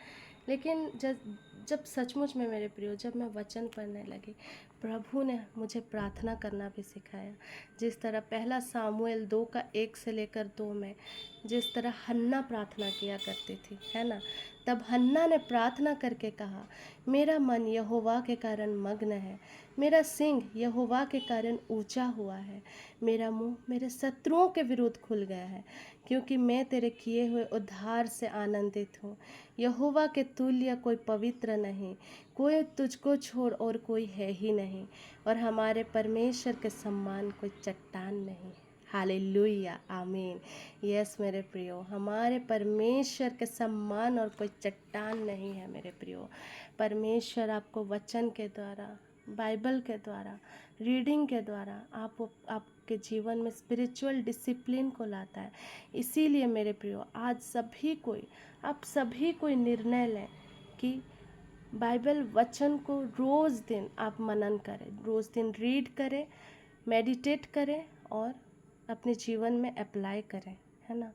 [SPEAKER 3] लेकिन जब सचमुच में मेरे प्रियो, जब मैं वचन पढ़ने लगी, प्रभु ने मुझे प्रार्थना करना भी सिखाया। जिस तरह पहला सामुएल 2:1 से लेकर 2 में जिस तरह हन्ना प्रार्थना किया करती थी, है ना, तब हन्ना ने प्रार्थना करके कहा, मेरा मन यहोवा के कारण मग्न है, मेरा सिंह यहोवा के कारण ऊंचा हुआ है, मेरा मुंह मेरे शत्रुओं के विरुद्ध खुल गया है, क्योंकि मैं तेरे किए हुए उद्धार से आनंदित हूँ। यहोवा के तुल्य कोई पवित्र नहीं, कोई तुझको छोड़ और कोई है ही नहीं, और हमारे परमेश्वर के सम्मान कोई चट्टान नहीं। हालेलुया, आमीन। यस मेरे प्रियो, हमारे परमेश्वर के सम्मान और कोई चट्टान नहीं है मेरे प्रियो। परमेश्वर आपको वचन के द्वारा, बाइबल के द्वारा, रीडिंग के द्वारा आपके जीवन में स्पिरिचुअल डिसिप्लिन को लाता है। इसीलिए मेरे प्रियो, आज आप सभी कोई निर्णय लें कि बाइबल वचन को रोज़ दिन आप मनन करें, रोज़ दिन रीड करें, मेडिटेट करें और अपने जीवन में अप्लाई करें, है ना।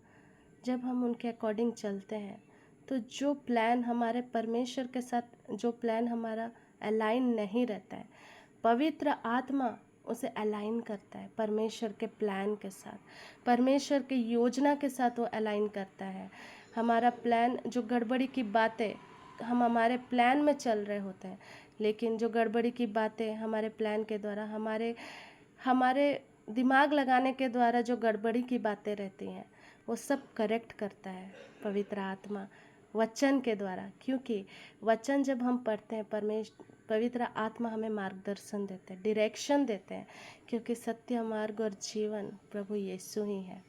[SPEAKER 3] जब हम उनके अकॉर्डिंग चलते हैं तो जो प्लान हमारे परमेश्वर के साथ, जो प्लान हमारा अलाइन नहीं रहता है, पवित्र आत्मा उसे अलाइन करता है परमेश्वर के प्लान के साथ, परमेश्वर के योजना के साथ वो अलाइन करता है। हमारा प्लान, जो गड़बड़ी की बातें, हम हमारे प्लान में चल रहे होते हैं, लेकिन जो गड़बड़ी की बातें हमारे प्लान के द्वारा, हमारे दिमाग लगाने के द्वारा जो गड़बड़ी की बातें रहती हैं, वो सब करेक्ट करता है पवित्र आत्मा वचन के द्वारा। क्योंकि वचन जब हम पढ़ते हैं, पवित्र आत्मा हमें मार्गदर्शन देते हैं, डायरेक्शन देते हैं, क्योंकि सत्य मार्ग और जीवन प्रभु यीशु ही है।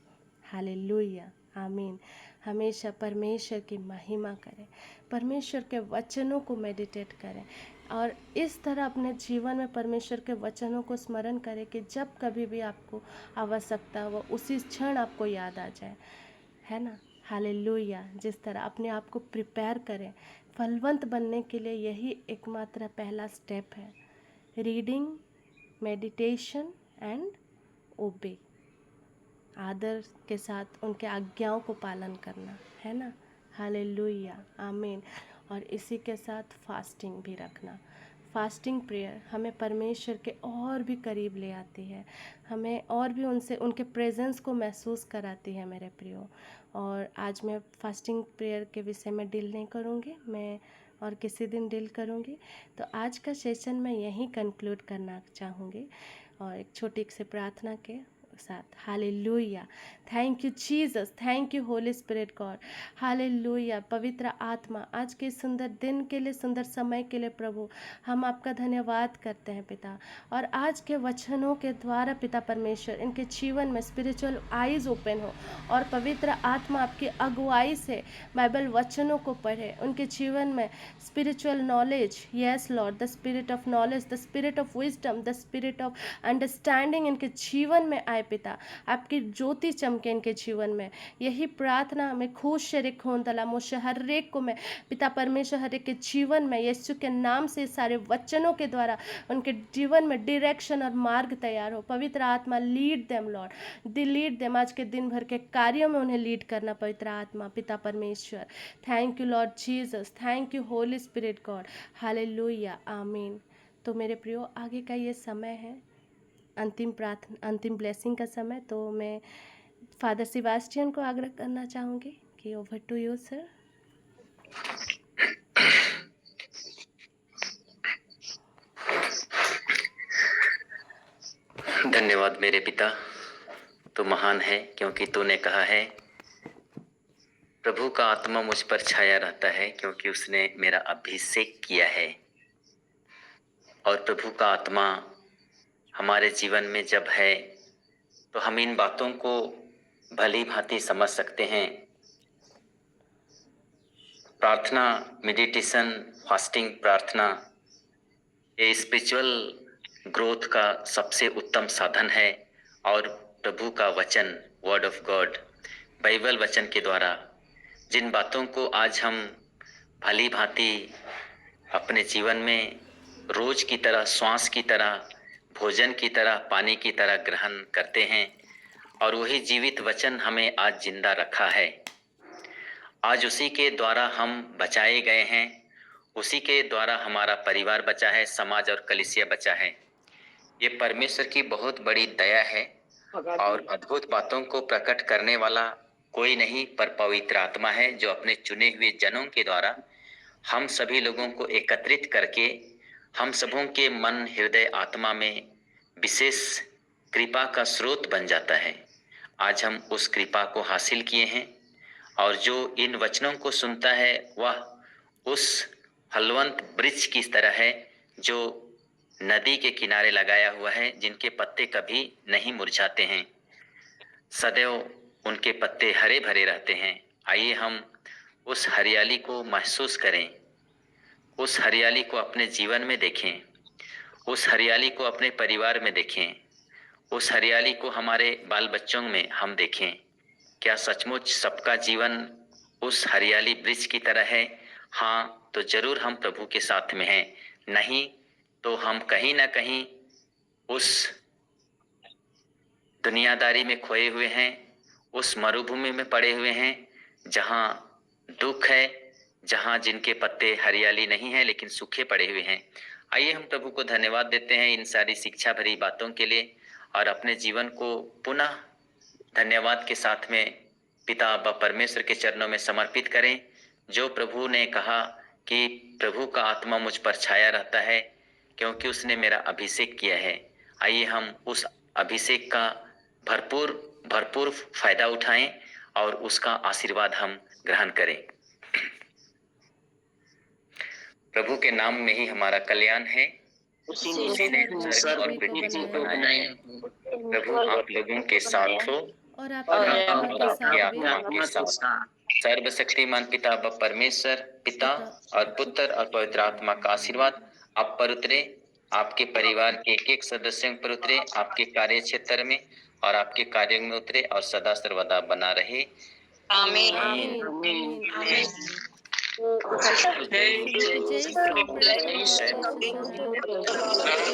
[SPEAKER 3] हालेलुया, आमीन। हमेशा परमेश्वर की महिमा करें, परमेश्वर के वचनों को मेडिटेट करें और इस तरह अपने जीवन में परमेश्वर के वचनों को स्मरण करें कि जब कभी भी आपको आवश्यकता हो, उसी क्षण आपको याद आ जाए, है ना। हालेलुया। जिस तरह अपने आप को प्रिपेयर करें फलवंत बनने के लिए, यही एकमात्र पहला स्टेप है, रीडिंग, मेडिटेशन एंड ओबे। आदर के साथ उनके आज्ञाओं को पालन करना, है ना। हालेलुया, आमीन। और इसी के साथ फास्टिंग भी रखना। फास्टिंग प्रेयर हमें परमेश्वर के और भी करीब ले आती है, हमें और भी उनके प्रेजेंस को महसूस कराती है मेरे प्रियो। और आज मैं फास्टिंग प्रेयर के विषय में डील नहीं करूँगी, मैं और किसी दिन डील करूँगी। तो आज का सेशन मैं यहीं कंक्लूड करना चाहूँगी और एक छोटी सी प्रार्थना के साथ। Hallelujah, thank you Jesus, thank you Holy Spirit God. Hallelujah, पवित्र आत्मा, आज के सुंदर दिन के लिए, सुंदर समय के लिए प्रभु हम आपका धन्यवाद करते हैं पिता। और आज के वचनों के द्वारा पिता परमेश्वर, इनके जीवन में स्पिरिचुअल आईज ओपन हो और पवित्र आत्मा आपकी अगुवाई से बाइबल वचनों को पढ़े, उनके जीवन में spiritual knowledge, yes Lord, the spirit of knowledge, the spirit of wisdom, the spirit of understanding इनके जीवन में आए पिता। आपकी ज्योति चमके इनके जीवन में, यही प्रार्थना हमें खुश शरीक हों तला मुझे हर एक को मैं पिता परमेश्वर हर एक के जीवन में यीशु के नाम से सारे वचनों के द्वारा उनके जीवन में डायरेक्शन और मार्ग तैयार हो। पवित्र आत्मा lead them Lord, lead them, आज के दिन भर के कार्यों में उन्हें लीड करना पवित्र आत्मा पिता परमेश्वर। Thank you Lord Jesus, thank you Holy Spirit God. Hallelujah, आमीन। तो मेरे प्रियो, आगे का ये समय है अंतिम प्रार्थना, अंतिम ब्लेसिंग का समय। तो मैं फादर सेबास्टियन को आग्रह करना चाहूँगी कि ओवर टू यू सर।
[SPEAKER 4] धन्यवाद मेरे पिता, तू महान है क्योंकि तूने कहा है प्रभु का आत्मा मुझ पर छाया रहता है क्योंकि उसने मेरा अभिषेक किया है। और प्रभु का आत्मा हमारे जीवन में जब है तो हम इन बातों को भली भांति समझ सकते हैं। प्रार्थना, मेडिटेशन, फास्टिंग, प्रार्थना ये स्पिरिचुअल ग्रोथ का सबसे उत्तम साधन है। और प्रभु का वचन, वर्ड ऑफ गॉड, बाइबल वचन के द्वारा जिन बातों को आज हम भली भांति अपने जीवन में रोज की तरह, श्वास की तरह, भोजन की तरह, पानी की तरह ग्रहण करते हैं, और वही जीवित वचन हमें आज जिंदा रखा है। आज उसी के द्वारा हम बचाए गए हैं, उसी के द्वारा हमारा परिवार बचा है, समाज और कलीसिया बचा है। ये परमेश्वर की बहुत बड़ी दया है और अद्भुत बातों को प्रकट करने वाला कोई नहीं पर पवित्र आत्मा है, जो अपने चुने हुए जनों के द्वारा हम सभी लोगों को एकत्रित करके हम सबों के मन, हृदय, आत्मा में विशेष कृपा का स्रोत बन जाता है। आज हम उस कृपा को हासिल किए हैं और जो इन वचनों को सुनता है वह उस फलवंत वृक्ष की तरह है जो नदी के किनारे लगाया हुआ है, जिनके पत्ते कभी नहीं मुरझाते हैं, सदैव उनके पत्ते हरे भरे रहते हैं। आइए हम उस हरियाली को महसूस करें, उस हरियाली को अपने जीवन में देखें, उस हरियाली को अपने परिवार में देखें, उस हरियाली को हमारे बाल बच्चों में हम देखें। क्या सचमुच सबका जीवन उस हरियाली वृक्ष की तरह है? हाँ, तो जरूर हम प्रभु के साथ में हैं। नहीं तो हम कहीं ना कहीं उस दुनियादारी में खोए हुए हैं, उस मरुभूमि में पड़े हुए हैं जहाँ दुख है, जहाँ जिनके पत्ते हरियाली नहीं है लेकिन सूखे पड़े हुए हैं। आइए हम प्रभु को धन्यवाद देते हैं इन सारी शिक्षा भरी बातों के लिए और अपने जीवन को पुनः धन्यवाद के साथ में पिता व परमेश्वर के चरणों में समर्पित करें। जो प्रभु ने कहा कि प्रभु का आत्मा मुझ पर छाया रहता है क्योंकि उसने मेरा अभिषेक किया है। आइए हम उस अभिषेक का भरपूर भरपूर फायदा उठाएं और उसका आशीर्वाद हम ग्रहण करें। प्रभु के नाम में ही हमारा कल्याण है। उसी ने स्वर्ग और पृथ्वी को बनाया। प्रभु आप लोगों के साथ हो
[SPEAKER 3] और
[SPEAKER 4] और
[SPEAKER 3] आपके
[SPEAKER 4] आपके
[SPEAKER 3] आत्मा
[SPEAKER 4] आत्मा
[SPEAKER 3] के
[SPEAKER 4] के साथ। सर्वशक्तिमान पिता व परमेश्वर पिता और पुत्र और पवित्र आत्मा का आशीर्वाद आप पर उतरे, आपके परिवार के एक एक सदस्यों पर उतरे, आपके कार्य क्षेत्र में और आपके कार्यों में उतरे और सदा सर्वदा बना रहे।
[SPEAKER 5] आमीन।
[SPEAKER 3] आमीन, आमीन, आमीन।
[SPEAKER 5] जय
[SPEAKER 3] जय श्री प्रभु, जय श्री प्रभु।